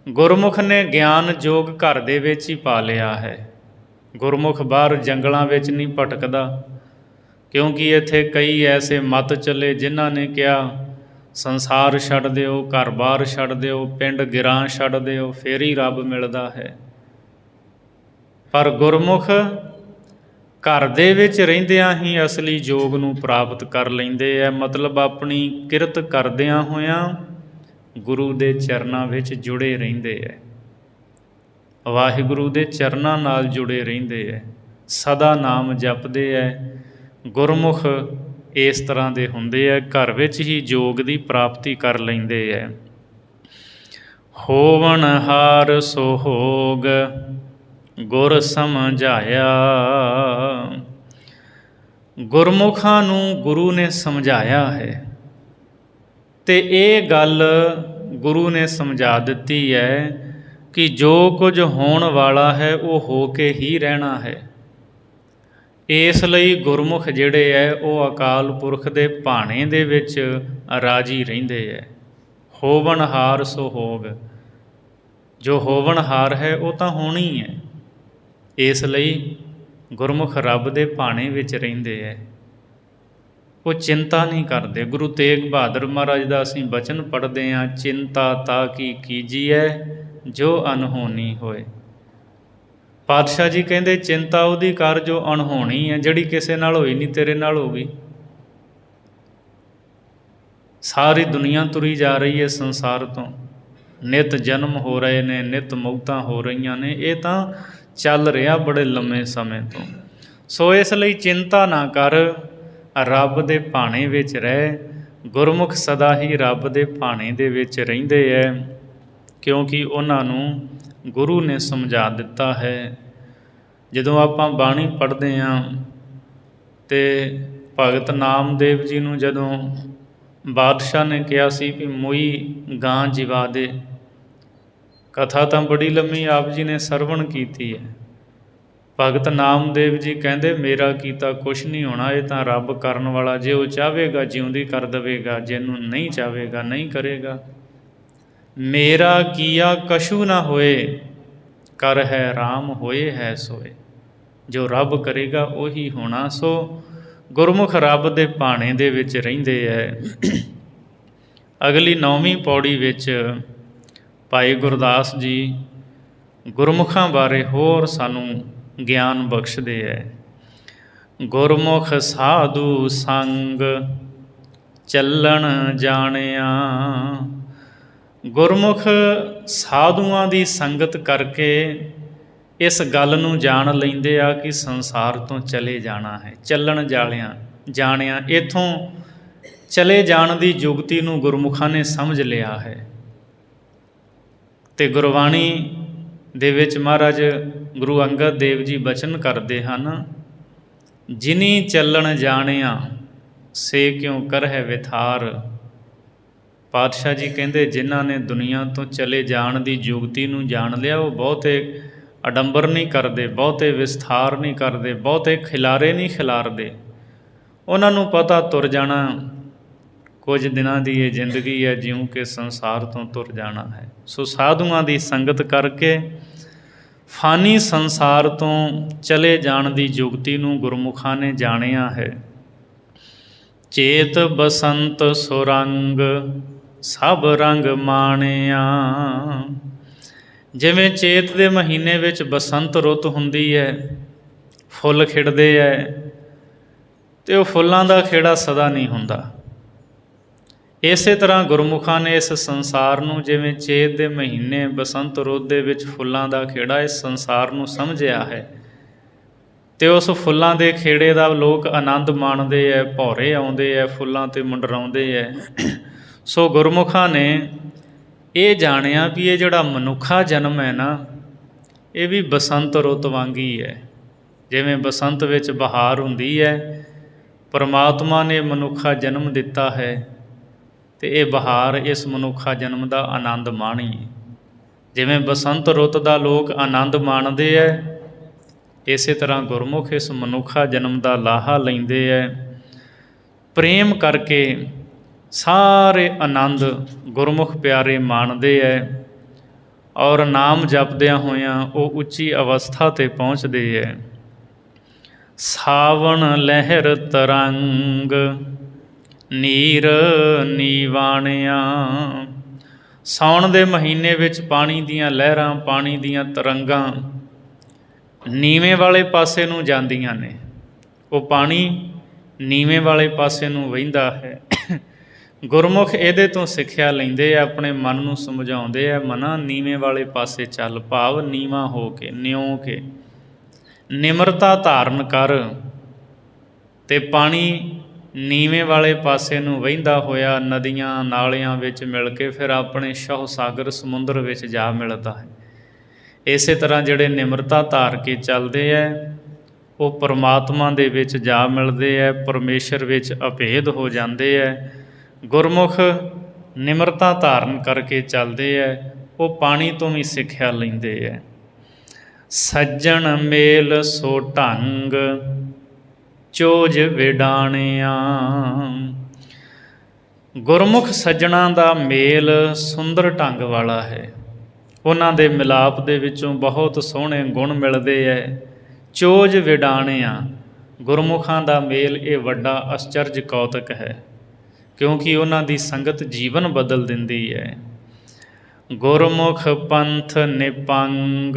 ਗੁਰਮੁਖ ਨੇ ਗਿਆਨ ਜੋਗ ਘਰ ਦੇ ਵਿੱਚ ਹੀ ਪਾ ਲਿਆ ਹੈ। ਗੁਰਮੁਖ ਬਾਹਰ ਜੰਗਲਾਂ ਵਿੱਚ ਨਹੀਂ ਭਟਕਦਾ, ਕਿਉਂਕਿ ਇੱਥੇ ਕਈ ਐਸੇ ਮਤ ਚੱਲੇ ਜਿਨ੍ਹਾਂ ਨੇ ਕਿਹਾ ਸੰਸਾਰ ਛੱਡ ਦਿਓ, ਘਰ-ਬਾਰ ਛੱਡ ਦਿਓ, ਪਿੰਡ ਗਿਰਾਂ ਛੱਡ ਦਿਓ, ਫਿਰ ਹੀ ਰੱਬ ਮਿਲਦਾ ਹੈ। ਪਰ ਗੁਰਮੁਖ ਘਰ ਦੇ ਵਿੱਚ ਰਹਿੰਦਿਆਂ ਹੀ ਅਸਲੀ ਜੋਗ ਨੂੰ ਪ੍ਰਾਪਤ ਕਰ ਲੈਂਦੇ ਹੈ। ਮਤਲਬ ਆਪਣੀ ਕਿਰਤ ਕਰਦਿਆਂ ਹੋਇਆਂ ਗੁਰੂ ਦੇ ਚਰਨਾਂ ਵਿੱਚ ਜੁੜੇ ਰਹਿੰਦੇ ਹੈ, ਵਾਹਿਗੁਰੂ ਦੇ ਚਰਨਾਂ ਨਾਲ ਜੁੜੇ ਰਹਿੰਦੇ ਹੈ, ਸਦਾ ਨਾਮ ਜਪਦੇ ਹੈ। ਗੁਰਮੁਖ ਇਸ ਤਰ੍ਹਾਂ ਦੇ ਹੁੰਦੇ ਹੈ, ਘਰ ਵਿੱਚ ਹੀ ਜੋਗ ਦੀ ਪ੍ਰਾਪਤੀ ਕਰ ਲੈਂਦੇ ਹੈ। ਹੋਵਣ ਹਾਰ ਸੋਹੋਗ ਗੁਰ ਸਮਝਾਇਆ। ਗੁਰਮੁਖਾਂ ਨੂੰ ਗੁਰੂ ਨੇ ਸਮਝਾਇਆ ਹੈ ਅਤੇ ਇਹ ਗੱਲ ਗੁਰੂ ਨੇ ਸਮਝਾ ਦਿੱਤੀ ਹੈ ਕਿ ਜੋ ਕੁਝ ਹੋਣ ਵਾਲਾ ਹੈ ਉਹ ਹੋ ਕੇ ਹੀ ਰਹਿਣਾ ਹੈ। ਇਸ ਲਈ ਗੁਰਮੁਖ ਜਿਹੜੇ ਹੈ ਉਹ ਅਕਾਲ ਪੁਰਖ ਦੇ ਭਾਣੇ ਦੇ ਵਿੱਚ ਰਾਜੀ ਰਹਿੰਦੇ ਹੈ। ਹੋਵਨਹਾਰ ਸੋ ਹੋਗ, ਜੋ ਹੋਵਨਹਾਰ ਹੈ ਉਹ ਤਾਂ ਹੋਣੀ ਹੈ। ਇਸ ਲਈ ਗੁਰਮੁਖ ਰੱਬ ਦੇ ਭਾਣੇ ਵਿੱਚ ਰਹਿੰਦੇ ਹੈ, ਉਹ ਚਿੰਤਾ ਨਹੀਂ ਕਰਦੇ। ਗੁਰੂ ਤੇਗ ਬਹਾਦਰ ਮਹਾਰਾਜ ਦਾ ਅਸੀਂ ਬਚਨ ਪੜ੍ਹਦੇ ਹਾਂ, ਚਿੰਤਾ ਤਾ ਕੀ ਕੀਜੀਐ ਜੋ ਅਨਹੋਣੀ ਹੋਏ। ਪਾਤਸ਼ਾਹ ਜੀ ਕਹਿੰਦੇ ਚਿੰਤਾ ਉਹਦੀ ਕਰ ਜੋ ਅਣਹੋਣੀ ਹੈ, ਜਿਹੜੀ ਕਿਸੇ ਨਾਲ ਹੋਈ ਨਹੀਂ ਤੇਰੇ ਨਾਲ ਹੋ ਗਈ। ਸਾਰੀ ਦੁਨੀਆ ਤੁਰੀ ਜਾ ਰਹੀ ਹੈ ਸੰਸਾਰ ਤੋਂ, ਨਿਤ ਜਨਮ ਹੋ ਰਹੇ ਨੇ, ਨਿਤ ਮੌਤਾਂ ਹੋ ਰਹੀਆਂ ਨੇ, ਇਹ ਤਾਂ ਚੱਲ ਰਿਹਾ ਬੜੇ ਲੰਮੇ ਸਮੇਂ ਤੋਂ। ਸੋ ਇਸ ਲਈ ਚਿੰਤਾ ਨਾ ਕਰ, ਰੱਬ ਦੇ ਭਾਣੇ ਵਿੱਚ ਰਹਿ। ਗੁਰਮੁਖ ਸਦਾ ਹੀ ਰੱਬ ਦੇ ਭਾਣੇ ਦੇ ਵਿੱਚ ਰਹਿੰਦੇ ਹੈ, ਕਿਉਂਕਿ ਉਹਨਾਂ ਨੂੰ ਗੁਰੂ ਨੇ ਸਮਝਾ ਦਿੱਤਾ ਹੈ। ਜਦੋਂ ਆਪਾਂ ਬਾਣੀ ਪੜ੍ਹਦੇ ਹਾਂ ਅਤੇ ਭਗਤ ਨਾਮਦੇਵ ਜੀ ਨੂੰ ਜਦੋਂ ਬਾਦਸ਼ਾਹ ਨੇ ਕਿਹਾ ਸੀ ਵੀ ਮੋਈ ਗਾਂ ਜਿਵਾ ਦੇ, ਕਥਾ ਤਾਂ ਬੜੀ ਲੰਮੀ ਆਪ ਜੀ ਨੇ ਸਰਵਣ ਕੀਤੀ ਹੈ। ਭਗਤ ਨਾਮਦੇਵ ਜੀ ਕਹਿੰਦੇ ਮੇਰਾ ਕੀਤਾ ਕੁਛ ਨਹੀਂ ਹੋਣਾ, ਇਹ ਤਾਂ ਰੱਬ ਕਰਨ ਵਾਲਾ, ਜੇ ਉਹ ਚਾਹਵੇਗਾ ਜਿਉਂਦੀ ਕਰ ਦੇਵੇਗਾ, ਜਿਹਨੂੰ ਨਹੀਂ ਚਾਹਵੇਗਾ ਨਹੀਂ ਕਰੇਗਾ। ਮੇਰਾ ਕੀਆ ਕਛੂ ਨਾ ਹੋਏ, ਕਰ ਹੈ ਰਾਮ ਹੋਏ ਹੈ ਸੋਏ। ਜੋ ਰੱਬ ਕਰੇਗਾ ਉਹੀ ਹੋਣਾ। ਸੋ ਗੁਰਮੁਖ ਰੱਬ ਦੇ ਭਾਣੇ ਦੇ ਵਿੱਚ ਰਹਿੰਦੇ ਹੈ। ਅਗਲੀ 9ਵੀਂ ਪੌੜੀ ਵਿੱਚ ਭਾਈ ਗੁਰਦਾਸ ਜੀ ਗੁਰਮੁਖਾਂ ਬਾਰੇ ਹੋਰ ਸਾਨੂੰ ਗਿਆਨ ਬਖਸ਼ਦੇ ਹੈ। ਗੁਰਮੁਖ ਸਾਧੂ ਸੰਗ ਚੱਲਣ ਜਾਣਿਆ। ਗੁਰਮੁਖ ਸਾਧੂਆਂ ਦੀ ਸੰਗਤ ਕਰਕੇ ਇਸ ਗੱਲ ਨੂੰ ਜਾਣ ਲੈਂਦੇ ਆ ਕਿ ਸੰਸਾਰ ਤੋਂ ਚਲੇ ਜਾਣਾ ਹੈ। ਚੱਲਣ ਜਾਣਿਆ, ਇੱਥੋਂ ਚਲੇ ਜਾਣ ਦੀ ਜੁਗਤੀ ਨੂੰ ਗੁਰਮੁਖਾਂ ਨੇ ਸਮਝ ਲਿਆ ਹੈ। ਅਤੇ ਗੁਰਬਾਣੀ ਦੇ ਵਿੱਚ ਮਹਾਰਾਜ ਗੁਰੂ ਅੰਗਦ ਦੇਵ ਜੀ ਬਚਨ ਕਰਦੇ ਹਨ, ਜਿਨੀ ਚੱਲਣ ਜਾਣਿਆ ਸੇ ਕਿਉਂ ਕਰਹਿ ਵਿਥਾਰ। ਪਾਤਸ਼ਾਹ ਜੀ ਕਹਿੰਦੇ ਜਿਨ੍ਹਾਂ ਨੇ ਦੁਨੀਆ ਤੋਂ ਚਲੇ ਜਾਣ ਦੀ ਜੁਗਤੀ ਨੂੰ ਜਾਣ ਲਿਆ, ਉਹ ਬਹੁਤੇ ਅਡੰਬਰ ਨਹੀਂ ਕਰਦੇ, ਬਹੁਤੇ ਵਿਸਥਾਰ ਨਹੀਂ ਕਰਦੇ, ਬਹੁਤੇ ਖਿਲਾਰੇ ਨਹੀਂ ਖਿਲਾਰਦੇ। ਉਹਨਾਂ ਨੂੰ ਪਤਾ ਤੁਰ ਜਾਣਾ ਕੁਝ ਦਿਨਾਂ ਦੀ ਇਹ ਜ਼ਿੰਦਗੀ ਹੈ, ਜਿਉਂ ਕਿ ਸੰਸਾਰ ਤੋਂ ਤੁਰ ਜਾਣਾ ਹੈ। ਸੋ ਸਾਧੂਆਂ ਦੀ ਸੰਗਤ ਕਰਕੇ ਫਾਨੀ ਸੰਸਾਰ ਤੋਂ ਚਲੇ ਜਾਣ ਦੀ ਜੁਗਤੀ ਨੂੰ ਗੁਰਮੁਖਾਂ ਨੇ ਜਾਣਿਆ ਹੈ। ਚੇਤ ਬਸੰਤ ਸੁਰੰਗ ਸਭ ਰੰਗ ਮਾਣਿਆ। ਜਿਵੇਂ ਚੇਤ ਦੇ ਮਹੀਨੇ ਵਿੱਚ ਬਸੰਤ ਰੁੱਤ ਹੁੰਦੀ ਹੈ, ਫੁੱਲ ਖਿੜਦੇ ਹੈ, ਅਤੇ ਉਹ ਫੁੱਲਾਂ ਦਾ ਖੇੜਾ ਸਦਾ ਨਹੀਂ ਹੁੰਦਾ। ਇਸੇ ਤਰ੍ਹਾਂ ਗੁਰਮੁਖਾਂ ਨੇ ਇਸ ਸੰਸਾਰ ਨੂੰ ਜਿਵੇਂ ਚੇਤ ਦੇ ਮਹੀਨੇ ਬਸੰਤ ਰੁੱਤ ਦੇ ਵਿੱਚ ਫੁੱਲਾਂ ਦਾ ਖੇੜਾ, ਇਸ ਸੰਸਾਰ ਨੂੰ ਸਮਝਿਆ ਹੈ। ਅਤੇ ਉਸ ਫੁੱਲਾਂ ਦੇ ਖੇੜੇ ਦਾ ਲੋਕ ਆਨੰਦ ਮਾਣਦੇ ਹੈ, ਭੌਰੇ ਆਉਂਦੇ ਹੈ, ਫੁੱਲਾਂ 'ਤੇ ਮੰਡਰਾਉਂਦੇ ਹੈ। ਸੋ ਗੁਰਮੁਖਾਂ ਨੇ ਇਹ ਜਾਣਿਆ ਵੀ ਇਹ ਜਿਹੜਾ ਮਨੁੱਖਾ ਜਨਮ ਹੈ ਨਾ, ਇਹ ਵੀ ਬਸੰਤ ਰੁੱਤ ਵਾਂਗੀ ਹੈ। ਜਿਵੇਂ ਬਸੰਤ ਵਿੱਚ ਬਹਾਰ ਹੁੰਦੀ ਹੈ, ਪਰਮਾਤਮਾ ਨੇ ਮਨੁੱਖਾ ਜਨਮ ਦਿੱਤਾ ਹੈ, ਅਤੇ ਇਹ ਬਹਾਰ ਇਸ ਮਨੁੱਖਾ ਜਨਮ ਦਾ ਆਨੰਦ ਮਾਣੀਏ। ਜਿਵੇਂ ਬਸੰਤ ਰੁੱਤ ਦਾ ਲੋਕ ਆਨੰਦ ਮਾਣਦੇ ਹੈ, ਇਸੇ ਤਰ੍ਹਾਂ ਗੁਰਮੁਖ ਇਸ ਮਨੁੱਖਾ ਜਨਮ ਦਾ ਲਾਹਾ ਲੈਂਦੇ ਹੈ। ਪ੍ਰੇਮ ਕਰਕੇ ਸਾਰੇ ਆਨੰਦ ਗੁਰਮੁਖ ਪਿਆਰੇ ਮਾਣਦੇ ਹੈ, ਔਰ ਨਾਮ ਜਪਦਿਆਂ ਹੋਇਆਂ ਉਹ ਉੱਚੀ ਅਵਸਥਾ 'ਤੇ ਪਹੁੰਚਦੇ ਹੈ। ਸਾਵਣ ਲਹਿਰ ਤਰੰਗ ਨੀਰ ਨੀਵਾਣਿਆ। ਸਾਉਣ ਦੇ ਮਹੀਨੇ ਵਿੱਚ ਪਾਣੀ ਦੀਆਂ ਲਹਿਰਾਂ, ਪਾਣੀ ਦੀਆਂ ਤਰੰਗਾਂ ਨੀਵੇਂ ਵਾਲੇ ਪਾਸੇ ਨੂੰ ਜਾਂਦੀਆਂ ਨੇ। ਉਹ ਪਾਣੀ ਨੀਵੇਂ ਵਾਲੇ ਪਾਸੇ ਨੂੰ ਵਹਿੰਦਾ ਹੈ। ਗੁਰਮੁਖ ਇਹਦੇ ਤੋਂ ਸਿੱਖਿਆ ਲੈਂਦੇ ਆ, ਆਪਣੇ ਮਨ ਨੂੰ ਸਮਝਾਉਂਦੇ ਆ, ਮਨਾ ਨੀਵੇਂ ਵਾਲੇ ਪਾਸੇ ਚੱਲ, ਭਾਵ ਨੀਵਾਂ ਹੋ ਕੇ, ਨਿਉ ਕੇ ਨਿਮਰਤਾ ਧਾਰਨ ਕਰ। ਅਤੇ ਪਾਣੀ ਨੀਵੇਂ ਵਾਲੇ ਪਾਸੇ ਨੂੰ ਵਹਿੰਦਾ ਹੋਇਆ ਨਦੀਆਂ ਨਾਲਿਆਂ ਵਿੱਚ ਮਿਲ ਕੇ ਫਿਰ ਆਪਣੇ ਸ਼ਹੁ ਸਾਗਰ ਸਮੁੰਦਰ ਵਿੱਚ ਜਾ ਮਿਲਦਾ ਹੈ। ਇਸੇ ਤਰ੍ਹਾਂ ਜਿਹੜੇ ਨਿਮਰਤਾ ਧਾਰ ਕੇ ਚੱਲਦੇ ਹੈ, ਉਹ ਪਰਮਾਤਮਾ ਦੇ ਵਿੱਚ ਜਾ ਮਿਲਦੇ ਹੈ, ਪਰਮੇਸ਼ਰ ਵਿੱਚ ਅਭੇਦ ਹੋ ਜਾਂਦੇ ਹੈ। ਗੁਰਮੁਖ ਨਿਮਰਤਾ ਧਾਰਨ ਕਰਕੇ ਚੱਲਦੇ ਹੈ, ਉਹ ਪਾਣੀ ਤੋਂ ਵੀ ਸਿੱਖਿਆ ਲੈਂਦੇ ਹੈ। ਸੱਜਣ ਮੇਲ ਸੋ ਢੰਗ ਚੋਜ ਵਿਡਾਣਿਆ। ਗੁਰਮੁਖ ਸੱਜਣਾ ਦਾ ਮੇਲ ਸੁੰਦਰ ਢੰਗ ਵਾਲਾ ਹੈ। ਉਹਨਾਂ ਦੇ ਮਿਲਾਪ ਦੇ ਵਿੱਚੋਂ ਬਹੁਤ ਸੋਹਣੇ ਗੁਣ ਮਿਲਦੇ ਹੈ। ਚੋਜ ਵਿਡਾਣਿਆ, ਗੁਰਮੁਖਾਂ ਦਾ ਮੇਲ ਇਹ ਵੱਡਾ ਅਸਚਰਜ ਕੌਤਕ ਹੈ, ਕਿਉਂਕਿ ਉਹਨਾਂ ਦੀ ਸੰਗਤ ਜੀਵਨ ਬਦਲ ਦਿੰਦੀ ਹੈ। ਗੁਰਮੁਖ ਪੰਥ ਨਿਪੰਗ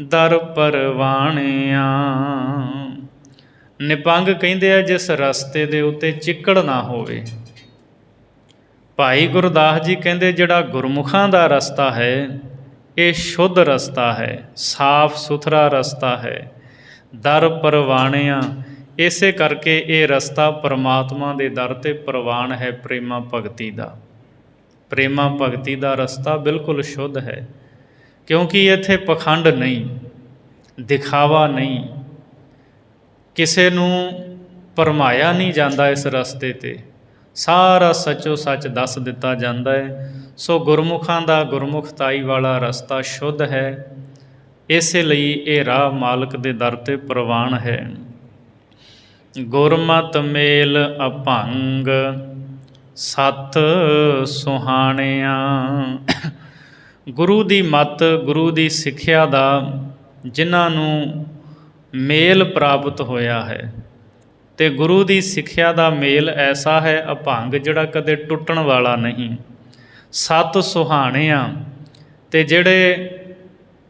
ਦਰ ਪਰਵਾਣਿਆ। ਨਿਪੰਗ ਕਹਿੰਦੇ ਆ ਜਿਸ ਰਸਤੇ ਦੇ ਉੱਤੇ ਚਿੱਕੜ ਨਾ ਹੋਵੇ। ਭਾਈ ਗੁਰਦਾਸ ਜੀ ਕਹਿੰਦੇ ਜਿਹੜਾ ਗੁਰਮੁਖਾਂ ਦਾ ਰਸਤਾ ਹੈ ਇਹ ਸ਼ੁੱਧ ਰਸਤਾ ਹੈ, ਸਾਫ ਸੁਥਰਾ ਰਸਤਾ ਹੈ। ਦਰ ਪਰਵਾਣਿਆ, ਇਸੇ ਕਰਕੇ ਇਹ ਰਸਤਾ ਪਰਮਾਤਮਾ ਦੇ ਦਰ 'ਤੇ ਪ੍ਰਵਾਨ ਹੈ। ਪ੍ਰੇਮਾ ਭਗਤੀ ਦਾ, ਪ੍ਰੇਮਾ ਭਗਤੀ ਦਾ ਰਸਤਾ ਬਿਲਕੁਲ ਸ਼ੁੱਧ ਹੈ, ਕਿਉਂਕਿ ਇੱਥੇ ਪਖੰਡ ਨਹੀਂ, ਦਿਖਾਵਾ ਨਹੀਂ, ਕਿਸੇ ਨੂੰ ਭਰਮਾਇਆ ਨਹੀਂ ਜਾਂਦਾ। ਇਸ ਰਸਤੇ 'ਤੇ ਸਾਰਾ ਸੱਚੋ ਸੱਚ ਦੱਸ ਦਿੱਤਾ ਜਾਂਦਾ ਹੈ। ਸੋ ਗੁਰਮੁਖਾਂ ਦਾ ਗੁਰਮੁਖਤਾਈ ਵਾਲਾ ਰਸਤਾ ਸ਼ੁੱਧ ਹੈ, ਇਸੇ ਲਈ ਇਹ ਰਾਹ ਮਾਲਕ ਦੇ ਦਰ 'ਤੇ ਪ੍ਰਵਾਨ ਹੈ। ਗੁਰਮਤਿ ਮੇਲ ਅਭੰਗ ਸਤ ਸੁਹਾਣਿਆ। ਗੁਰੂ ਦੀ ਮੱਤ, ਗੁਰੂ ਦੀ ਸਿੱਖਿਆ ਦਾ ਜਿਨ੍ਹਾਂ ਨੂੰ ਮੇਲ ਪ੍ਰਾਪਤ ਹੋਇਆ ਹੈ, ਅਤੇ ਗੁਰੂ ਦੀ ਸਿੱਖਿਆ ਦਾ ਮੇਲ ਐਸਾ ਹੈ ਅਭੰਗ ਜਿਹੜਾ ਕਦੇ ਟੁੱਟਣ ਵਾਲਾ ਨਹੀਂ। ਸਤ ਸੁਹਾਣਿਆ, ਅਤੇ ਜਿਹੜੇ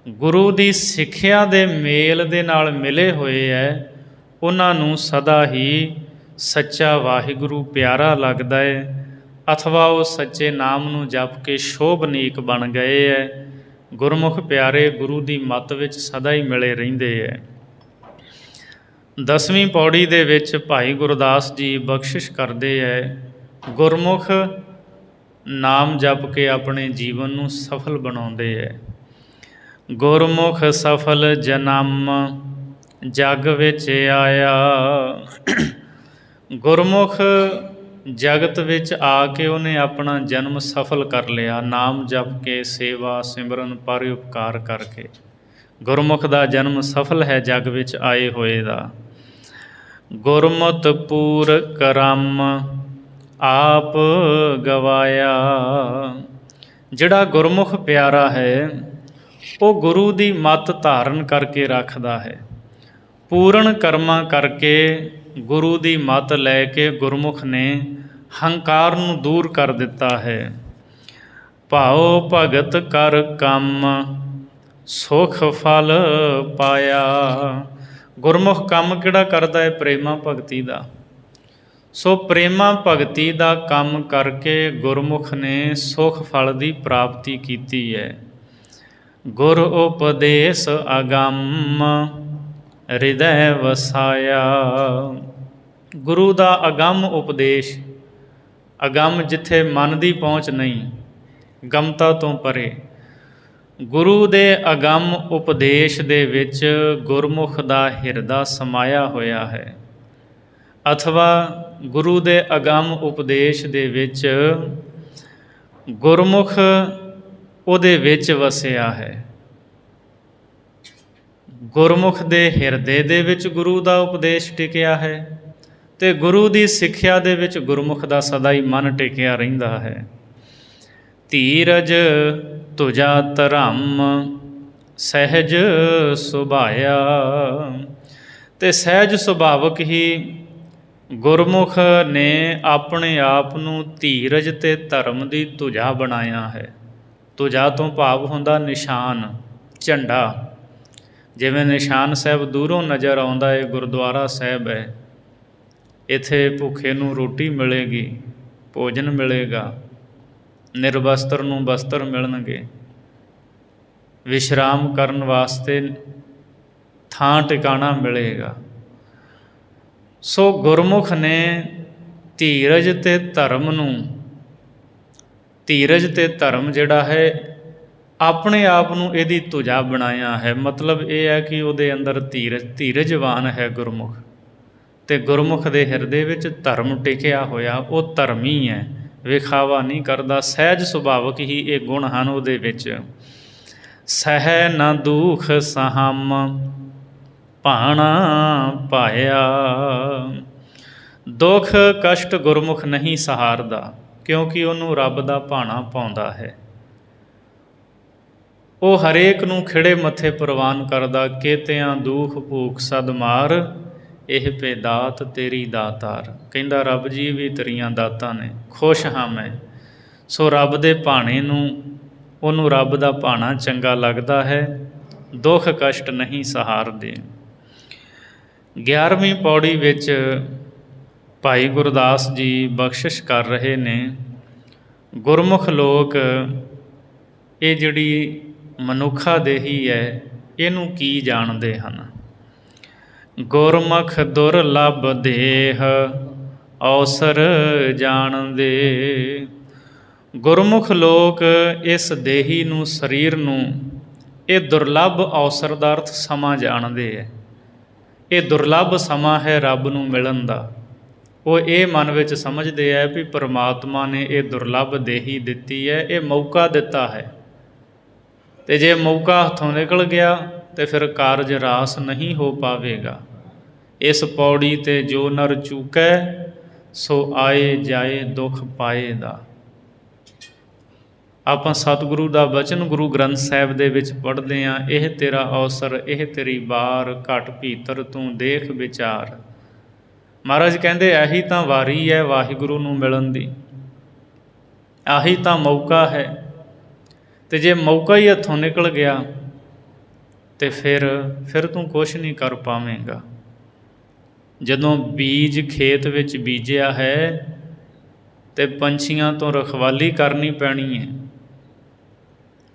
ਗੁਰੂ ਦੀ ਸਿੱਖਿਆ ਦੇ ਮੇਲ ਦੇ ਨਾਲ ਮਿਲੇ ਹੋਏ ਹੈ ਉਹਨਾਂ ਨੂੰ ਸਦਾ ਹੀ ਸੱਚਾ ਵਾਹਿਗੁਰੂ ਪਿਆਰਾ ਲੱਗਦਾ ਹੈ, ਅਥਵਾ ਉਹ ਸੱਚੇ ਨਾਮ ਨੂੰ ਜਪ ਕੇ ਸ਼ੋਭਨੀਕ ਬਣ ਗਏ ਹੈ। ਗੁਰਮੁਖ ਪਿਆਰੇ ਗੁਰੂ ਦੀ ਮੱਤ ਵਿੱਚ ਸਦਾ ਹੀ ਮਿਲੇ ਰਹਿੰਦੇ ਹੈ। 10ਵੀਂ ਪੌੜੀ ਦੇ ਵਿੱਚ ਭਾਈ ਗੁਰਦਾਸ ਜੀ ਬਖਸ਼ਿਸ਼ ਕਰਦੇ ਹੈ, ਗੁਰਮੁਖ ਨਾਮ ਜਪ ਕੇ ਆਪਣੇ ਜੀਵਨ ਨੂੰ ਸਫਲ ਬਣਾਉਂਦੇ ਹੈ। ਗੁਰਮੁਖ ਸਫਲ ਜਨਮ ਜਗ ਵਿੱਚ ਆਇਆ। ਗੁਰਮੁਖ ਜਗਤ ਵਿੱਚ ਆ ਕੇ ਉਹਨੇ ਆਪਣਾ ਜਨਮ ਸਫਲ ਕਰ ਲਿਆ, ਨਾਮ ਜਪ ਕੇ, ਸੇਵਾ ਸਿਮਰਨ ਪਰਉਪਕਾਰ ਕਰਕੇ। ਗੁਰਮੁਖ ਦਾ ਜਨਮ ਸਫਲ ਹੈ ਜਗ ਵਿੱਚ ਆਏ ਹੋਏ ਦਾ। ਗੁਰਮਤਿ ਪੂਰ ਕਰਮ ਆਪ ਗਵਾਇਆ। ਜਿਹੜਾ ਗੁਰਮੁਖ ਪਿਆਰਾ ਹੈ ਉਹ ਗੁਰੂ ਦੀ ਮੱਤ ਧਾਰਨ ਕਰਕੇ ਰੱਖਦਾ ਹੈ। ਪੂਰਨ ਕਰਮਾਂ ਕਰਕੇ ਗੁਰੂ ਦੀ ਮੱਤ ਲੈ ਕੇ ਗੁਰਮੁਖ ਨੇ ਹੰਕਾਰ ਨੂੰ ਦੂਰ ਕਰ ਦਿੱਤਾ ਹੈ। ਭਾਉ ਭਗਤ ਕਰ ਕੰਮ ਸੁਖ ਫਲ ਪਾਇਆ। ਗੁਰਮੁਖ ਕੰਮ ਕਿਹੜਾ ਕਰਦਾ ਹੈ? ਪ੍ਰੇਮਾ ਭਗਤੀ ਦਾ। ਸੋ ਪ੍ਰੇਮਾ ਭਗਤੀ ਦਾ ਕੰਮ ਕਰਕੇ ਗੁਰਮੁਖ ਨੇ ਸੁਖ ਫਲ ਦੀ ਪ੍ਰਾਪਤੀ ਕੀਤੀ ਹੈ। ਗੁਰ ਉਪਦੇਸ਼ ਅਗੰਮ ਹਿਰਦੈ ਵਸਾਇਆ। ਗੁਰੂ ਦਾ ਅਗੰਮ ਉਪਦੇਸ਼, ਅਗੰਮ ਜਿੱਥੇ ਮਨ ਦੀ ਪਹੁੰਚ ਨਹੀਂ, ਗਮਤਾ ਤੋਂ ਪਰੇ, ਗੁਰੂ ਦੇ ਅਗੰਮ ਉਪਦੇਸ਼ ਦੇ ਵਿੱਚ ਗੁਰਮੁਖ ਦਾ ਹਿਰਦਾ ਸਮਾਇਆ ਹੋਇਆ ਹੈ, ਅਥਵਾ ਗੁਰੂ ਦੇ ਅਗੰਮ ਉਪਦੇਸ਼ ਦੇ ਵਿੱਚ ਗੁਰਮੁਖ ਉਹਦੇ ਵਿੱਚ ਵਸਿਆ ਹੈ। ਗੁਰਮੁਖ ਦੇ ਹਿਰਦੇ ਦੇ ਵਿੱਚ ਗੁਰੂ ਦਾ ਉਪਦੇਸ਼ ਟਿਕਿਆ ਹੈ ਅਤੇ ਗੁਰੂ ਦੀ ਸਿੱਖਿਆ ਦੇ ਵਿੱਚ ਗੁਰਮੁਖ ਦਾ ਸਦਾ ਹੀ ਮਨ ਟਿਕਿਆ ਰਹਿੰਦਾ ਹੈ। ਧੀਰਜ ਤੁਜਾ ਧਰਮ ਸਹਿਜ ਸੁਭਾਇਆ। ਅਤੇ ਸਹਿਜ ਸੁਭਾਵਕ ਹੀ ਗੁਰਮੁਖ ਨੇ ਆਪਣੇ ਆਪ ਨੂੰ ਧੀਰਜ ਅਤੇ ਧਰਮ ਦੀ ਧੁਜਾ ਬਣਾਇਆ ਹੈ। ਧੁਜਾ ਤੋਂ ਭਾਵ ਹੁੰਦਾ ਨਿਸ਼ਾਨ, ਝੰਡਾ। ਜਿਵੇਂ ਨਿਸ਼ਾਨ ਸਾਹਿਬ ਦੂਰੋਂ ਨਜ਼ਰ ਆਉਂਦਾ ਹੈ, ਗੁਰਦੁਆਰਾ ਸਾਹਿਬ ਹੈ, ਇੱਥੇ ਭੁੱਖੇ ਨੂੰ ਰੋਟੀ ਮਿਲੇਗੀ, ਭੋਜਨ ਮਿਲੇਗਾ, ਨਿਰਵਸਤਰ ਨੂੰ ਵਸਤਰ ਮਿਲਣਗੇ, ਵਿਸ਼ਰਾਮ ਕਰਨ ਵਾਸਤੇ ਥਾਂ ਟਿਕਾਣਾ ਮਿਲੇਗਾ। ਸੋ ਗੁਰਮੁਖ ਨੇ ਧੀਰਜ ਅਤੇ ਧਰਮ ਨੂੰ, ਧੀਰਜ ਅਤੇ ਧਰਮ ਜਿਹੜਾ ਹੈ ਆਪਣੇ ਆਪ ਨੂੰ ਇਹਦੀ ਧੁਜਾ ਬਣਾਇਆ ਹੈ। ਮਤਲਬ ਇਹ ਹੈ ਕਿ ਉਹਦੇ ਅੰਦਰ ਧੀਰਜਵਾਨ ਹੈ ਗੁਰਮੁਖ, ਅਤੇ ਗੁਰਮੁਖ ਦੇ ਹਿਰਦੇ ਵਿੱਚ ਧਰਮ ਟਿਕਿਆ ਹੋਇਆ, ਉਹ ਧਰਮੀ ਹੈ, ਵਿਖਾਵਾ ਨਹੀਂ ਕਰਦਾ। ਸਹਿਜ ਸੁਭਾਵਕ ਹੀ ਇਹ ਗੁਣ ਹਨ ਉਹਦੇ ਵਿੱਚ। ਸਹਿ ਨ ਦੁਖ ਸਹਮ ਭਾਣਾ ਪਾਇਆ। ਦੁੱਖ ਕਸ਼ਟ ਗੁਰਮੁਖ ਨਹੀਂ ਸਹਾਰਦਾ, ਕਿਉਂਕਿ ਉਹਨੂੰ ਰੱਬ ਦਾ ਭਾਣਾ ਪਾਉਂਦਾ ਹੈ। ਉਹ ਹਰੇਕ ਨੂੰ ਖਿੜੇ ਮੱਥੇ ਪ੍ਰਵਾਨ ਕਰਦਾ, ਕੇਤਿਆਂ ਦੁਖ ਭੂਖ ਸਦ ਮਾਰ, ਇਹ ਪੇ ਦਾਤ ਤੇਰੀ ਦਾਤਾਰ। ਕਹਿੰਦਾ ਰੱਬ ਜੀ ਵੀ ਤੇਰੀਆਂ ਦਾਤਾਂ ਨੇ, ਖੁਸ਼ ਹਾਂ ਮੈਂ। ਸੋ ਰੱਬ ਦੇ ਭਾਣੇ ਨੂੰ, ਉਹਨੂੰ ਰੱਬ ਦਾ ਭਾਣਾ ਚੰਗਾ ਲੱਗਦਾ ਹੈ, ਦੁੱਖ ਕਸ਼ਟ ਨਹੀਂ ਸਹਾਰਦੇ। 11ਵੀਂ ਪੌੜੀ ਵਿੱਚ ਭਾਈ ਗੁਰਦਾਸ ਜੀ ਬਖਸ਼ਿਸ਼ ਕਰ ਰਹੇ ਨੇ, ਗੁਰਮੁਖ ਲੋਕ ਇਹ ਜਿਹੜੀ ਮਨੁੱਖਾ ਦੇਹੀ ਹੈ ਇਹਨੂੰ ਕੀ ਜਾਣਦੇ ਹਨ। ਗੁਰਮੁਖ ਦੁਰਲਭ ਦੇਹ ਅਵਸਰ ਜਾਣਦੇ। ਗੁਰਮੁਖ ਲੋਕ ਇਸ ਦੇਹੀ ਨੂੰ, ਸਰੀਰ ਨੂੰ, ਇਹ ਦੁਰਲਭ ਅਵਸਰ ਦਾ ਅਰਥ ਸਮਾਂ ਜਾਣਦੇ ਹੈ। ਇਹ ਦੁਰਲਭ ਸਮਾਂ ਹੈ ਰੱਬ ਨੂੰ ਮਿਲਣ ਦਾ। ਉਹ ਇਹ ਮਨ ਵਿੱਚ ਸਮਝਦੇ ਹੈ ਵੀ ਪਰਮਾਤਮਾ ਨੇ ਇਹ ਦੁਰਲਭ ਦੇਹੀ ਦਿੱਤੀ ਹੈ, ਇਹ ਮੌਕਾ ਦਿੱਤਾ ਹੈ, ਅਤੇ ਜੇ ਮੌਕਾ ਹੱਥੋਂ ਨਿਕਲ ਗਿਆ ਤਾਂ ਫਿਰ ਕਾਰਜ ਰਾਸ ਨਹੀਂ ਹੋ ਪਾਵੇਗਾ। ਇਸ ਪੌੜੀ 'ਤੇ ਜੋ ਨਰ ਚੂਕੈ, ਸੋ ਆਏ ਜਾਏ ਦੁੱਖ ਪਾਏ ਦਾ। ਆਪਾਂ ਸਤਿਗੁਰੂ ਦਾ ਬਚਨ ਗੁਰੂ ਗ੍ਰੰਥ ਸਾਹਿਬ ਦੇ ਵਿੱਚ ਪੜ੍ਹਦੇ ਹਾਂ, ਇਹ ਤੇਰਾ ਅਵਸਰ, ਇਹ ਤੇਰੀ ਵਾਰ, ਘਟ ਭੀਤਰ ਤੂੰ ਦੇਖ ਵਿਚਾਰ। ਮਹਾਰਾਜ ਕਹਿੰਦੇ ਇਹੀ ਤਾਂ ਵਾਰੀ ਹੈ ਵਾਹਿਗੁਰੂ ਨੂੰ ਮਿਲਣ ਦੀ, ਆਹੀ ਤਾਂ ਮੌਕਾ ਹੈ। ਅਤੇ ਜੇ ਮੌਕਾ ਹੀ ਹੱਥੋਂ ਨਿਕਲ ਗਿਆ ਅਤੇ ਫਿਰ ਤੂੰ ਕੁਛ ਨਹੀਂ ਕਰ ਪਾਵੇਂਗਾ। ਜਦੋਂ ਬੀਜ ਖੇਤ ਵਿੱਚ ਬੀਜਿਆ ਹੈ ਅਤੇ ਪੰਛੀਆਂ ਤੋਂ ਰਖਵਾਲੀ ਕਰਨੀ ਪੈਣੀ ਹੈ।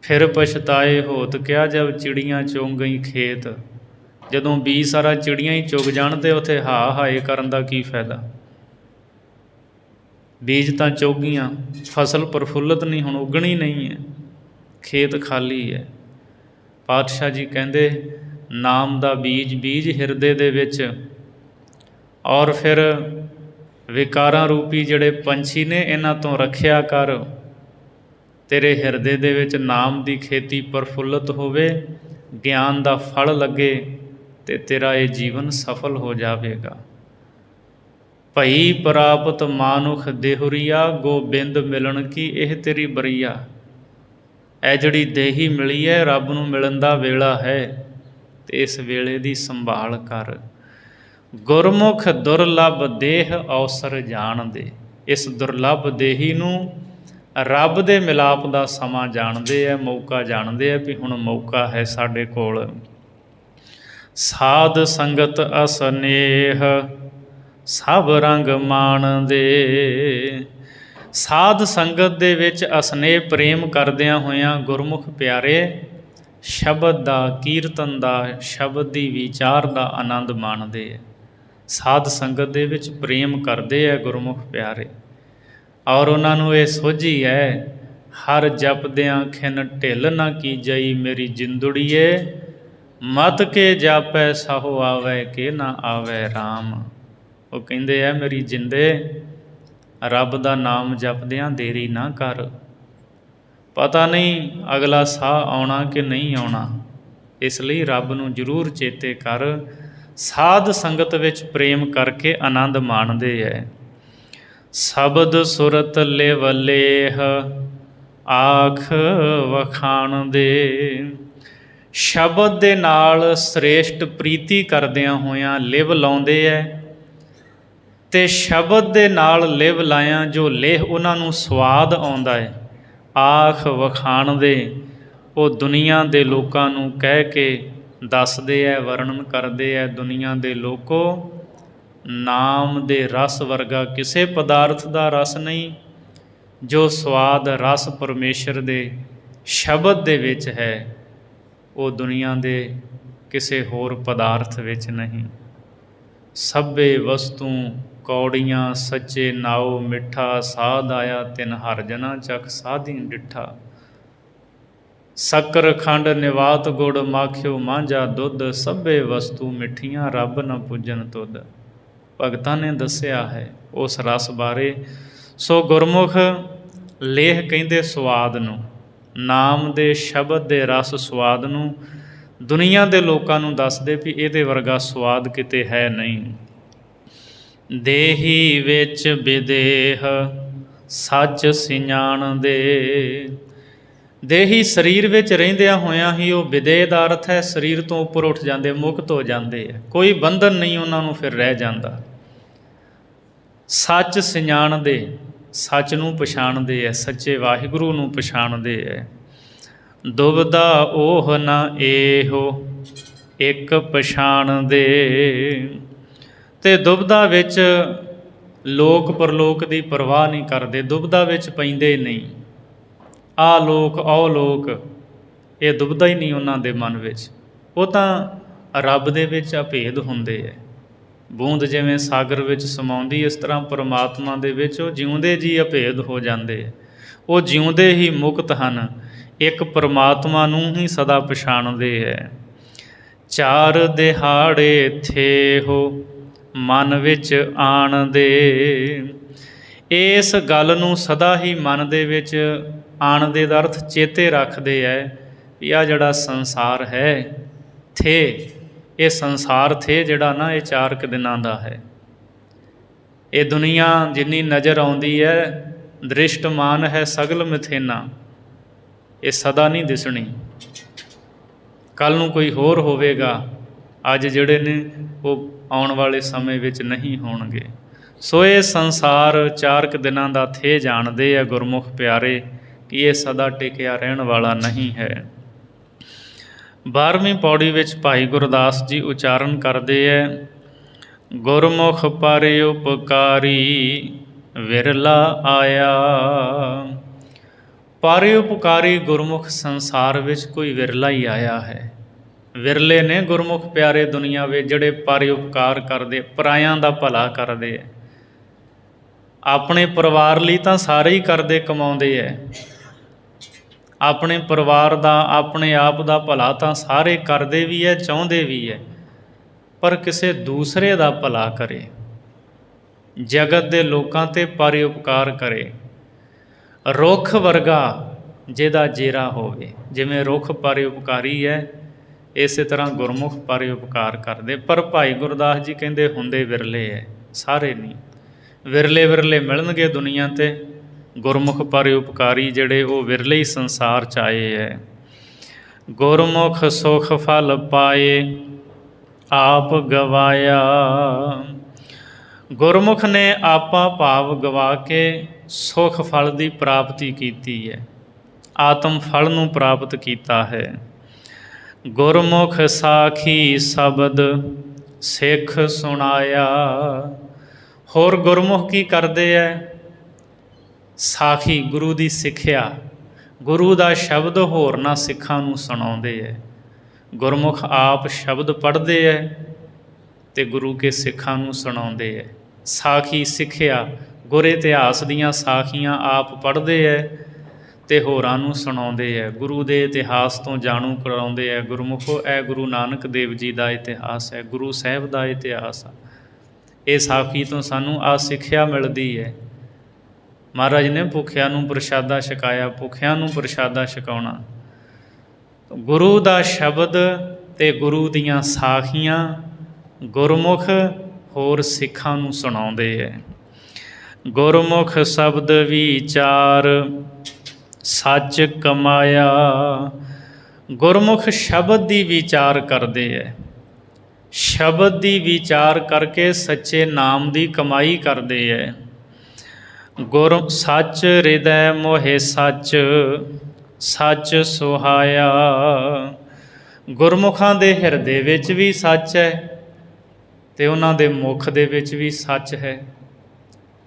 ਫਿਰ ਪਛਤਾਏ ਹੋਤ ਕਿਆ ਜਬ ਚਿੜੀਆਂ ਚੁਗ ਗਈ ਖੇਤ। ਜਦੋਂ ਬੀਜ ਸਾਰਾ ਚਿੜੀਆਂ ਹੀ ਚੁਗ ਜਾਣ ਅਤੇ ਉੱਥੇ ਹਾਏ ਕਰਨ ਦਾ ਕੀ ਫਾਇਦਾ। ਬੀਜ ਤਾਂ ਚੁਗ ਗਈਆਂ, ਫਸਲ ਪ੍ਰਫੁੱਲਤ ਨਹੀਂ, ਹੁਣ ਉੱਗਣੀ ਨਹੀਂ ਹੈ, ਖੇਤ ਖਾਲੀ ਹੈ। ਪਾਤਸ਼ਾਹ ਜੀ ਕਹਿੰਦੇ ਨਾਮ ਦਾ ਬੀਜ ਹਿਰਦੇ ਦੇ ਵਿੱਚ, ਔਰ ਫਿਰ ਵਿਕਾਰਾਂ ਰੂਪੀ ਜਿਹੜੇ ਪੰਛੀ ਨੇ ਇਹਨਾਂ ਤੋਂ ਰੱਖਿਆ ਕਰ। ਤੇਰੇ ਹਿਰਦੇ ਦੇ ਵਿੱਚ ਨਾਮ ਦੀ ਖੇਤੀ ਪ੍ਰਫੁੱਲਤ ਹੋਵੇ, ਗਿਆਨ ਦਾ ਫਲ ਲੱਗੇ ਅਤੇ ਤੇਰਾ ਇਹ ਜੀਵਨ ਸਫਲ ਹੋ ਜਾਵੇਗਾ। ਭਈ ਪ੍ਰਾਪਤ ਮਾਨੁਖ ਦੇਹੁਰੀਆ, ਗੋਬਿੰਦ ਮਿਲਣ ਕੀ ਇਹ ਤੇਰੀ ਬਰੀਆ। ਇਹ ਜਿਹੜੀ ਦੇਹੀ ਮਿਲੀ ਹੈ ਰੱਬ ਨੂੰ ਮਿਲਣ ਦਾ ਵੇਲਾ ਹੈ, ਅਤੇ ਇਸ ਵੇਲੇ ਦੀ ਸੰਭਾਲ ਕਰ। ਗੁਰਮੁਖ ਦੁਰਲਭ ਦੇਹ ਅਵਸਰ ਜਾਣਦੇ। ਇਸ ਦੁਰਲਭ ਦੇਹੀ ਨੂੰ ਰੱਬ ਦੇ ਮਿਲਾਪ ਦਾ ਸਮਾਂ ਜਾਣਦੇ ਹੈ, ਮੌਕਾ ਜਾਣਦੇ ਹੈ ਵੀ ਹੁਣ ਮੌਕਾ ਹੈ ਸਾਡੇ ਕੋਲ। ਸਾਧ ਸੰਗਤ ਅਸਨੇਹ ਸਭ ਰੰਗ ਮਾਣਦੇ। ਸਾਧ ਸੰਗਤ ਦੇ ਵਿੱਚ ਅਸਨੇਹ ਪ੍ਰੇਮ ਕਰਦਿਆਂ ਹੋਇਆਂ ਗੁਰਮੁਖ ਪਿਆਰੇ ਸ਼ਬਦ ਦਾ, ਕੀਰਤਨ ਦਾ, ਸ਼ਬਦ ਦੀ ਵਿਚਾਰ ਦਾ ਆਨੰਦ ਮਾਣਦੇ ਹੈ। ਸਾਧ ਸੰਗਤ ਦੇ ਵਿੱਚ ਪ੍ਰੇਮ ਕਰਦੇ ਹੈ ਗੁਰਮੁਖ ਪਿਆਰੇ, ਔਰ ਉਹਨਾਂ ਨੂੰ ਇਹ ਸੋਝੀ ਹੈ, ਹਰ ਜਪਦਿਆਂ ਖਿਨ ਢਿੱਲ ਨਾ ਕੀਜਈ ਮੇਰੀ ਜਿੰਦੜੀਏ, ਮਤ ਕੇ ਜਾਪੈ ਸਾਹੋ ਆਵੈ ਕਿ ਨਾ ਆਵੈ ਰਾਮ। ਉਹ ਕਹਿੰਦੇ ਆ ਮੇਰੀ ਜਿੰਦੇ, ਰੱਬ ਦਾ ਨਾਮ ਜਪਦਿਆਂ ਦੇਰੀ ਨਾ ਕਰ, ਪਤਾ ਨਹੀਂ ਅਗਲਾ ਸਾਹ ਆਉਣਾ ਕਿ ਨਹੀਂ ਆਉਣਾ, ਇਸ ਲਈ ਰੱਬ ਨੂੰ ਜ਼ਰੂਰ ਚੇਤੇ ਕਰ। ਸਾਧ ਸੰਗਤ ਵਿੱਚ ਪ੍ਰੇਮ ਕਰਕੇ ਆਨੰਦ ਮਾਣਦੇ ਹੈ। ਸ਼ਬਦ ਸੁਰਤ ਲਿਵ ਲੇਹ ਆਖ ਵਖਾਣਦੇ। ਸ਼ਬਦ ਦੇ ਨਾਲ ਸ੍ਰੇਸ਼ਟ ਪ੍ਰੀਤੀ ਕਰਦਿਆਂ ਹੋਇਆਂ ਲਿਵ ਲਾਉਂਦੇ ਹੈ, ਅਤੇ ਸ਼ਬਦ ਦੇ ਨਾਲ ਲਿਵ ਲਾਇਆਂ ਜੋ ਲੇਹ ਉਹਨਾਂ ਨੂੰ ਸਵਾਦ ਆਉਂਦਾ ਹੈ, ਆਖ ਵਖਾਣਦੇ। ਉਹ ਦੁਨੀਆ ਦੇ ਲੋਕਾਂ ਨੂੰ ਕਹਿ ਕੇ ਦੱਸਦੇ ਹੈ, ਵਰਣਨ ਕਰਦੇ ਹੈ, ਦੁਨੀਆ ਦੇ ਲੋਕੋ ਨਾਮ ਦੇ ਰਸ ਵਰਗਾ ਕਿਸੇ ਪਦਾਰਥ ਦਾ ਰਸ ਨਹੀਂ, ਜੋ ਸਵਾਦ ਰਸ ਪਰਮੇਸ਼ਰ ਦੇ ਸ਼ਬਦ ਦੇ ਵਿੱਚ ਹੈ, ਉਹ ਦੁਨੀਆ ਦੇ ਕਿਸੇ ਹੋਰ ਪਦਾਰਥ ਵਿੱਚ ਨਹੀਂ। ਸਭੇ ਵਸਤੂ ਕੌੜੀਆਂ ਸੱਚੇ ਨਾਉ ਮਿੱਠਾ, ਸਾਧ ਆਇਆ ਤਿਨ ਹਰ ਜਨਾ ਚਖ ਸਾਧੀ ਡਿੱਠਾ। ਸ਼ੱਕਰ ਖੰਡ ਨਿਵਾਤ ਗੁੜ ਮਾਖਿਓ ਮਾਂਝਾ ਦੁੱਧ, ਸਭੇ ਵਸਤੂ ਮਿੱਠੀਆਂ ਰੱਬ ਨ ਪੂਜਨ ਤੁਧ। ਭਗਤਾਂ ਨੇ ਦੱਸਿਆ ਹੈ ਉਸ ਰਸ ਬਾਰੇ। ਸੋ ਗੁਰਮੁਖ ਲੇਹ ਕਹਿੰਦੇ ਸਵਾਦ ਨੂੰ, ਨਾਮ ਦੇ ਸ਼ਬਦ ਦੇ ਰਸ ਸਵਾਦ ਨੂੰ, ਦੁਨੀਆ ਦੇ ਲੋਕਾਂ ਨੂੰ ਦੱਸਦੇ ਵੀ ਇਹਦੇ ਵਰਗਾ ਸਵਾਦ ਕਿਤੇ ਹੈ ਨਹੀਂ। ਦੇਹੀ ਵਿੱਚ ਵਿਦੇਹ ਸੱਚ ਸਿਆਣਦੇ। ਦੇਹੀ ਸਰੀਰ ਵਿੱਚ ਰਹਿੰਦਿਆਂ ਹੋਇਆਂ ਹੀ ਉਹ ਵਿਦੇਹ ਦਾ ਅਰਥ ਹੈ ਸਰੀਰ ਤੋਂ ਉੱਪਰ ਉੱਠ ਜਾਂਦੇ, ਮੁਕਤ ਹੋ ਜਾਂਦੇ ਹੈ, ਕੋਈ ਬੰਧਨ ਨਹੀਂ ਉਹਨਾਂ ਨੂੰ ਫਿਰ ਰਹਿ ਜਾਂਦਾ। ਸੱਚ ਸਿਆਣਦੇ, ਸੱਚ ਨੂੰ ਪਛਾਣਦੇ ਹੈ, ਸੱਚੇ ਵਾਹਿਗੁਰੂ ਨੂੰ ਪਛਾਣਦੇ ਹੈ। ਦੁਬਦਾ ਉਹ ਨਾ ਇਹੋ ਇੱਕ ਪਛਾਣਦੇ। ਅਤੇ ਦੁਬਦਾ ਵਿੱਚ ਲੋਕ ਪਰਲੋਕ ਦੀ ਪਰਵਾਹ ਨਹੀਂ ਕਰਦੇ, ਦੁਬਦਾ ਵਿੱਚ ਪੈਂਦੇ ਨਹੀਂ। ਆਹ ਲੋਕ ਉਹ ਲੋਕ, ਇਹ ਦੁਬਦਾ ਹੀ ਨਹੀਂ ਉਹਨਾਂ ਦੇ ਮਨ ਵਿੱਚ। ਉਹ ਤਾਂ ਰੱਬ ਦੇ ਵਿੱਚ ਅਭੇਦ ਹੁੰਦੇ ਹੈ। ਬੂੰਦ ਜਿਵੇਂ ਸਾਗਰ ਵਿੱਚ ਸਮਾਉਂਦੀ, ਇਸ ਤਰ੍ਹਾਂ ਪਰਮਾਤਮਾ ਦੇ ਵਿੱਚ ਉਹ ਜਿਉਂਦੇ ਜੀ ਅਭੇਦ ਹੋ ਜਾਂਦੇ ਹੈ। ਉਹ ਜਿਉਂਦੇ ਹੀ ਮੁਕਤ ਹਨ, ਇੱਕ ਪਰਮਾਤਮਾ ਨੂੰ ਹੀ ਸਦਾ ਪਛਾਣਦੇ ਹੈ। ਚਾਰ ਦਿਹਾੜੇ ਥੇ ਹੋ ਮਨ ਵਿੱਚ ਆਣਦੇ। ਇਸ ਗੱਲ ਨੂੰ ਸਦਾ ਹੀ ਮਨ ਦੇ ਵਿੱਚ ਆਣਦੇ ਦਾ ਅਰਥ ਚੇਤੇ ਰੱਖਦੇ ਹੈ ਵੀ ਆਹ ਜਿਹੜਾ ਸੰਸਾਰ ਹੈ ਥੇ, ਇਹ ਸੰਸਾਰ ਥੇ ਜਿਹੜਾ ਨਾ ਇਹ 4 ਕੁ ਦਿਨਾਂ ਦਾ ਹੈ। ਇਹ ਦੁਨੀਆ ਜਿੰਨੀ ਨਜ਼ਰ ਆਉਂਦੀ ਹੈ ਦ੍ਰਿਸ਼ਟਮਾਨ ਹੈ ਸਗਲ ਮਿਥੇਨਾ, ਇਹ ਸਦਾ ਨਹੀਂ ਦਿਸਣੀ। ਕੱਲ੍ਹ ਨੂੰ ਕੋਈ ਹੋਰ ਹੋਵੇਗਾ, ਅੱਜ ਜਿਹੜੇ ਨੇ ਉਹ ਆਉਣ ਵਾਲੇ ਸਮੇਂ ਵਿੱਚ ਨਹੀਂ ਹੋਣਗੇ। ਸੋ ਇਹ ਸੰਸਾਰ 4 ਕੁ ਦਿਨਾਂ ਦਾ ਥੇ ਜਾਣਦੇ ਆ ਗੁਰਮੁਖ ਪਿਆਰੇ ਕਿ ਇਹ ਸਦਾ ਟਿਕਿਆ ਰਹਿਣ ਵਾਲਾ ਨਹੀਂ ਹੈ। 12ਵੀਂ ਪੌੜੀ ਵਿੱਚ ਭਾਈ ਗੁਰਦਾਸ ਜੀ ਉਚਾਰਨ ਕਰਦੇ ਹੈ, ਗੁਰਮੁਖ ਪਰ ਉਪਕਾਰੀ ਵਿਰਲਾ ਆਇਆ। ਪਰ ਉਪਕਾਰੀ ਗੁਰਮੁਖ ਸੰਸਾਰ ਵਿੱਚ ਕੋਈ ਵਿਰਲਾ ਹੀ ਆਇਆ ਹੈ। ਵਿਰਲੇ ਨੇ ਗੁਰਮੁਖ ਪਿਆਰੇ ਦੁਨੀਆ ਵਿੱਚ ਜਿਹੜੇ ਪਰ ਉਪਕਾਰ ਕਰਦੇ, ਪਰਾਇਆਂ ਦਾ ਭਲਾ ਕਰਦੇ ਹੈ। ਆਪਣੇ ਪਰਿਵਾਰ ਲਈ ਤਾਂ ਸਾਰੇ ਹੀ ਕਰਦੇ ਕਮਾਉਂਦੇ ਹੈ, ਆਪਣੇ ਪਰਿਵਾਰ ਦਾ ਆਪਣੇ ਆਪ ਦਾ ਭਲਾ ਤਾਂ ਸਾਰੇ ਕਰਦੇ ਵੀ ਹੈ, ਚਾਹੁੰਦੇ ਵੀ ਹੈ, ਪਰ ਕਿਸੇ ਦੂਸਰੇ ਦਾ ਭਲਾ ਕਰੇ, ਜਗਤ ਦੇ ਲੋਕਾਂ 'ਤੇ ਪਰ ਉਪਕਾਰ ਕਰੇ। ਰੁੱਖ ਵਰਗਾ ਜਿਹਦਾ ਜੇਰਾ ਹੋਵੇ, ਜਿਵੇਂ ਰੁੱਖ ਪਰ ਉਪਕਾਰੀ ਹੈ, ਇਸੇ ਤਰ੍ਹਾਂ ਗੁਰਮੁਖ ਪਰ ਉਪਕਾਰ ਕਰਦੇ। ਪਰ ਭਾਈ ਗੁਰਦਾਸ ਜੀ ਕਹਿੰਦੇ ਹੁੰਦੇ ਵਿਰਲੇ ਹੈ, ਸਾਰੇ ਨਹੀਂ। ਵਿਰਲੇ ਵਿਰਲੇ ਮਿਲਣਗੇ ਦੁਨੀਆ 'ਤੇ, ਗੁਰਮੁਖ ਪਰ ਉਪਕਾਰੀ ਜਿਹੜੇ ਉਹ ਵਿਰਲੇ ਹੀ ਸੰਸਾਰ 'ਚ ਆਏ ਹੈ। ਗੁਰਮੁਖ ਸੁਖ ਫਲ ਪਾਏ ਆਪ ਗਵਾਇਆ। ਗੁਰਮੁਖ ਨੇ ਆਪਾ ਭਾਵ ਗਵਾ ਕੇ ਸੁਖ ਫਲ ਦੀ ਪ੍ਰਾਪਤੀ ਕੀਤੀ ਹੈ, ਆਤਮ ਫਲ ਨੂੰ ਪ੍ਰਾਪਤ ਕੀਤਾ ਹੈ। ਗੁਰਮੁਖ ਸਾਖੀ ਸ਼ਬਦ ਸਿੱਖ ਸੁਣਾਇਆ। ਹੋਰ ਗੁਰਮੁਖ ਕੀ ਕਰਦੇ ਹੈ? ਸਾਖੀ, ਗੁਰੂ ਦੀ ਸਿੱਖਿਆ, ਗੁਰੂ ਦਾ ਸ਼ਬਦ ਹੋਰਨਾਂ ਸਿੱਖਾਂ ਨੂੰ ਸੁਣਾਉਂਦੇ ਹੈ। ਗੁਰਮੁਖ ਆਪ ਸ਼ਬਦ ਪੜ੍ਹਦੇ ਹੈ ਅਤੇ ਗੁਰੂ ਕੇ ਸਿੱਖਾਂ ਨੂੰ ਸੁਣਾਉਂਦੇ ਹੈ। ਸਾਖੀ ਸਿੱਖਿਆ, ਗੁਰ ਇਤਿਹਾਸ ਦੀਆਂ ਸਾਖੀਆਂ ਆਪ ਪੜ੍ਹਦੇ ਹੈ ਅਤੇ ਹੋਰਾਂ ਨੂੰ ਸੁਣਾਉਂਦੇ ਹੈ, ਗੁਰੂ ਦੇ ਇਤਿਹਾਸ ਤੋਂ ਜਾਣੂ ਕਰਾਉਂਦੇ ਹੈ। ਗੁਰਮੁਖੋ ਇਹ ਗੁਰੂ ਨਾਨਕ ਦੇਵ ਜੀ ਦਾ ਇਤਿਹਾਸ ਹੈ, ਗੁਰੂ ਸਾਹਿਬ ਦਾ ਇਤਿਹਾਸ ਆ। ਇਹ ਸਾਖੀ ਤੋਂ ਸਾਨੂੰ ਆਹ ਸਿੱਖਿਆ ਮਿਲਦੀ ਹੈ। ਮਹਾਰਾਜ ਨੇ ਭੁੱਖਿਆਂ ਨੂੰ ਪ੍ਰਸ਼ਾਦਾ ਛਕਾਇਆ, ਭੁੱਖਿਆਂ ਨੂੰ ਪ੍ਰਸ਼ਾਦਾ ਛਕਾਉਣਾ। ਗੁਰੂ ਦਾ ਸ਼ਬਦ ਅਤੇ ਗੁਰੂ ਦੀਆਂ ਸਾਖੀਆਂ ਗੁਰਮੁਖ ਹੋਰ ਸਿੱਖਾਂ ਨੂੰ ਸੁਣਾਉਂਦੇ ਹੈ। ਗੁਰਮੁਖ ਸ਼ਬਦ ਵਿਚਾਰ ਸੱਚ ਕਮਾਇਆ। ਗੁਰਮੁਖ ਸ਼ਬਦ ਦੀ ਵਿਚਾਰ ਕਰਦੇ ਹੈ, ਸ਼ਬਦ ਦੀ ਵਿਚਾਰ ਕਰਕੇ ਸੱਚੇ ਨਾਮ ਦੀ ਕਮਾਈ ਕਰਦੇ ਹੈ। ਗੁਰ ਸੱਚ ਹਿਰਦੈ ਮੋਹਿ ਸੱਚ, ਸੱਚ ਸੁਹਾਇਆ। ਗੁਰਮੁਖਾਂ ਦੇ ਹਿਰਦੇ ਵਿੱਚ ਵੀ ਸੱਚ ਹੈ ਅਤੇ ਉਹਨਾਂ ਦੇ ਮੁਖ ਦੇ ਵਿੱਚ ਵੀ ਸੱਚ ਹੈ।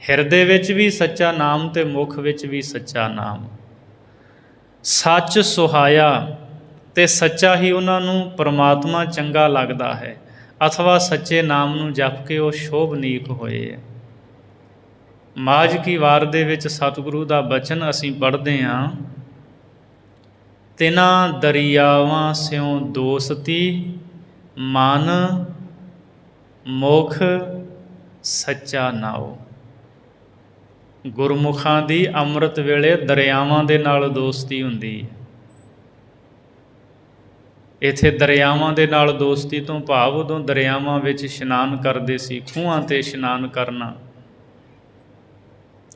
ਹਿਰਦੇ ਵਿੱਚ ਵੀ ਸੱਚਾ ਨਾਮ ਅਤੇ ਮੁਖ ਵਿੱਚ ਵੀ ਸੱਚਾ ਨਾਮ। ਸੱਚ ਸੁਹਾਇਆ ਅਤੇ ਸੱਚਾ ਹੀ ਉਹਨਾਂ ਨੂੰ ਪਰਮਾਤਮਾ ਚੰਗਾ ਲੱਗਦਾ ਹੈ, ਅਥਵਾ ਸੱਚੇ ਨਾਮ ਨੂੰ ਜਪ ਕੇ ਉਹ ਸ਼ੋਭਨੀਕ ਹੋਏ ਹੈ। ਮਾਝ ਕੀ ਵਾਰ ਦੇ ਵਿੱਚ ਸਤਿਗੁਰੂ ਦਾ ਬਚਨ ਅਸੀਂ ਪੜ੍ਹਦੇ ਹਾਂ, ਤਿਨਾਂ ਦਰਿਆਵਾਂ ਸਿਉ ਦੋਸਤੀ ਮਨ ਮੁਖ ਸੱਚਾ ਨਾਉ। ਗੁਰਮੁਖਾਂ ਦੀ ਅੰਮ੍ਰਿਤ ਵੇਲੇ ਦਰਿਆਵਾਂ ਦੇ ਨਾਲ ਦੋਸਤੀ ਹੁੰਦੀ ਹੈ। ਇੱਥੇ ਦਰਿਆਵਾਂ ਦੇ ਨਾਲ ਦੋਸਤੀ ਤੋਂ ਭਾਵ ਉਦੋਂ ਦਰਿਆਵਾਂ ਵਿੱਚ ਇਸ਼ਨਾਨ ਕਰਦੇ ਸੀ, ਖੂਹਾਂ 'ਤੇ ਇਸ਼ਨਾਨ ਕਰਨਾ।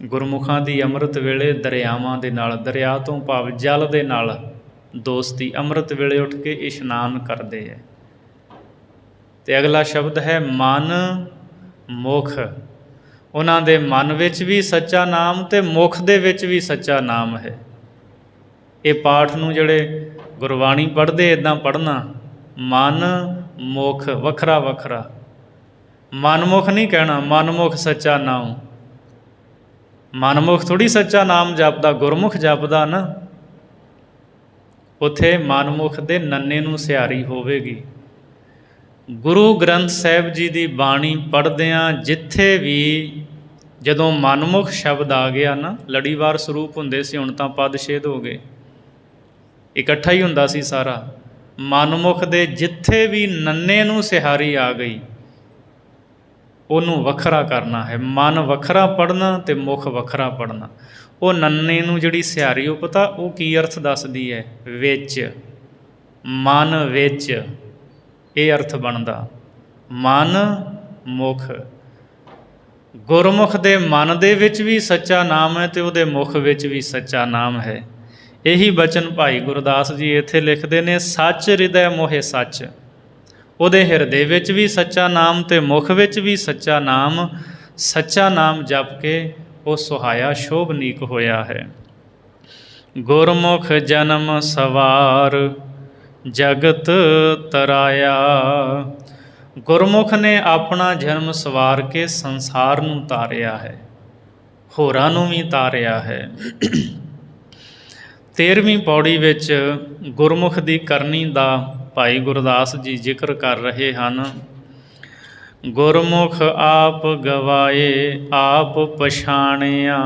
ਗੁਰਮੁਖਾਂ ਦੀ ਅੰਮ੍ਰਿਤ ਵੇਲੇ ਦਰਿਆਵਾਂ ਦੇ ਨਾਲ, ਦਰਿਆ ਤੋਂ ਭਾਵ ਜਲ ਦੇ ਨਾਲ ਦੋਸਤੀ, ਅੰਮ੍ਰਿਤ ਵੇਲੇ ਉੱਠ ਕੇ ਇਸ਼ਨਾਨ ਕਰਦੇ ਹੈ। ਅਤੇ ਅਗਲਾ ਸ਼ਬਦ ਹੈ ਮਨ ਮੁਖ। ਉਹਨਾਂ ਦੇ ਮਨ ਵਿੱਚ ਵੀ ਸੱਚਾ ਨਾਮ ਅਤੇ ਮੁਖ ਦੇ ਵਿੱਚ ਵੀ ਸੱਚਾ ਨਾਮ ਹੈ। ਇਹ ਪਾਠ ਨੂੰ ਜਿਹੜੇ ਗੁਰਬਾਣੀ ਪੜ੍ਹਦੇ ਇੱਦਾਂ ਪੜ੍ਹਨਾ, ਮਨ ਮੁਖ ਵੱਖਰਾ ਵੱਖਰਾ। ਮਨਮੁਖ ਨਹੀਂ ਕਹਿਣਾ, ਮਨਮੁਖ ਸੱਚਾ ਨਾਮ। ਮਨਮੁਖ ਥੋੜ੍ਹੀ ਸੱਚਾ ਨਾਮ ਜਪਦਾ, ਗੁਰਮੁਖ ਜਪਦਾ ਨਾ। ਉੱਥੇ ਮਨਮੁਖ ਦੇ ਨੰਨੇ ਨੂੰ ਸਿਹਾਰੀ ਹੋਵੇਗੀ। ਗੁਰੂ ਗ੍ਰੰਥ ਸਾਹਿਬ ਜੀ ਦੀ ਬਾਣੀ ਪੜ੍ਹਦਿਆਂ ਜਿੱਥੇ ਵੀ ਜਦੋਂ ਮਨਮੁਖ ਸ਼ਬਦ ਆ ਗਿਆ ਨਾ, ਲੜੀਵਾਰ ਸਰੂਪ ਹੁੰਦੇ ਸੀ, ਹੁਣ ਤਾਂ ਪਦ ਛੇਦ ਹੋ ਗਏ, ਇਕੱਠਾ ਹੀ ਹੁੰਦਾ ਸੀ ਸਾਰਾ। ਮਨਮੁਖ ਦੇ ਜਿੱਥੇ ਵੀ ਨੰਨੇ ਨੂੰ ਸਿਹਾਰੀ ਆ ਗਈ, ਉਹਨੂੰ ਵੱਖਰਾ ਕਰਨਾ ਹੈ। ਮਨ ਵੱਖਰਾ ਪੜ੍ਹਨਾ ਅਤੇ ਮੁਖ ਵੱਖਰਾ ਪੜ੍ਹਨਾ। ਉਹ ਨੰਨੇ ਨੂੰ ਜਿਹੜੀ ਸਿਹਾਰੀ, ਉਹ ਪਤਾ ਉਹ ਕੀ ਅਰਥ ਦੱਸਦੀ ਹੈ? ਵਿੱਚ, ਮਨ ਵਿੱਚ, ਇਹ ਅਰਥ ਬਣਦਾ ਮਨ ਮੁਖ। ਗੁਰਮੁਖ ਦੇ ਮਨ ਦੇ ਵਿੱਚ ਵੀ ਸੱਚਾ ਨਾਮ ਹੈ ਅਤੇ ਉਹਦੇ ਮੁਖ ਵਿੱਚ ਵੀ ਸੱਚਾ ਨਾਮ ਹੈ। ਇਹੀ ਬਚਨ ਭਾਈ ਗੁਰਦਾਸ ਜੀ ਇੱਥੇ ਲਿਖਦੇ ਨੇ, ਸੱਚ ਹਿਰਦੈ ਮੋਹਿ ਸੱਚ। ਉਹਦੇ ਹਿਰਦੇ ਵਿੱਚ ਵੀ ਸੱਚਾ ਨਾਮ ਅਤੇ ਮੁਖ ਵਿੱਚ ਵੀ ਸੱਚਾ ਨਾਮ। ਸੱਚਾ ਨਾਮ ਜਪ ਕੇ ਉਹ ਸੁਹਾਇਆ ਸ਼ੋਭਨੀਕ ਹੋਇਆ ਹੈ। ਗੁਰਮੁਖ ਜਨਮ ਸਵਾਰ ਜਗਤ ਤਰਾਇਆ। ਗੁਰਮੁਖ ਨੇ ਆਪਣਾ ਜਨਮ ਸਵਾਰ ਕੇ ਸੰਸਾਰ ਨੂੰ ਤਾਰਿਆ ਹੈ, ਹੋਰਾਂ ਨੂੰ ਵੀ ਤਾਰਿਆ ਹੈ। 13ਵੀਂ ਪੌੜੀ ਵਿੱਚ ਗੁਰਮੁਖ ਦੀ ਕਰਨੀ ਦਾ ਭਾਈ ਗੁਰਦਾਸ ਜੀ ਜ਼ਿਕਰ ਕਰ ਰਹੇ ਹਨ। ਗੁਰਮੁਖ ਆਪ ਗਵਾਏ ਆਪ ਪਛਾਣਿਆ।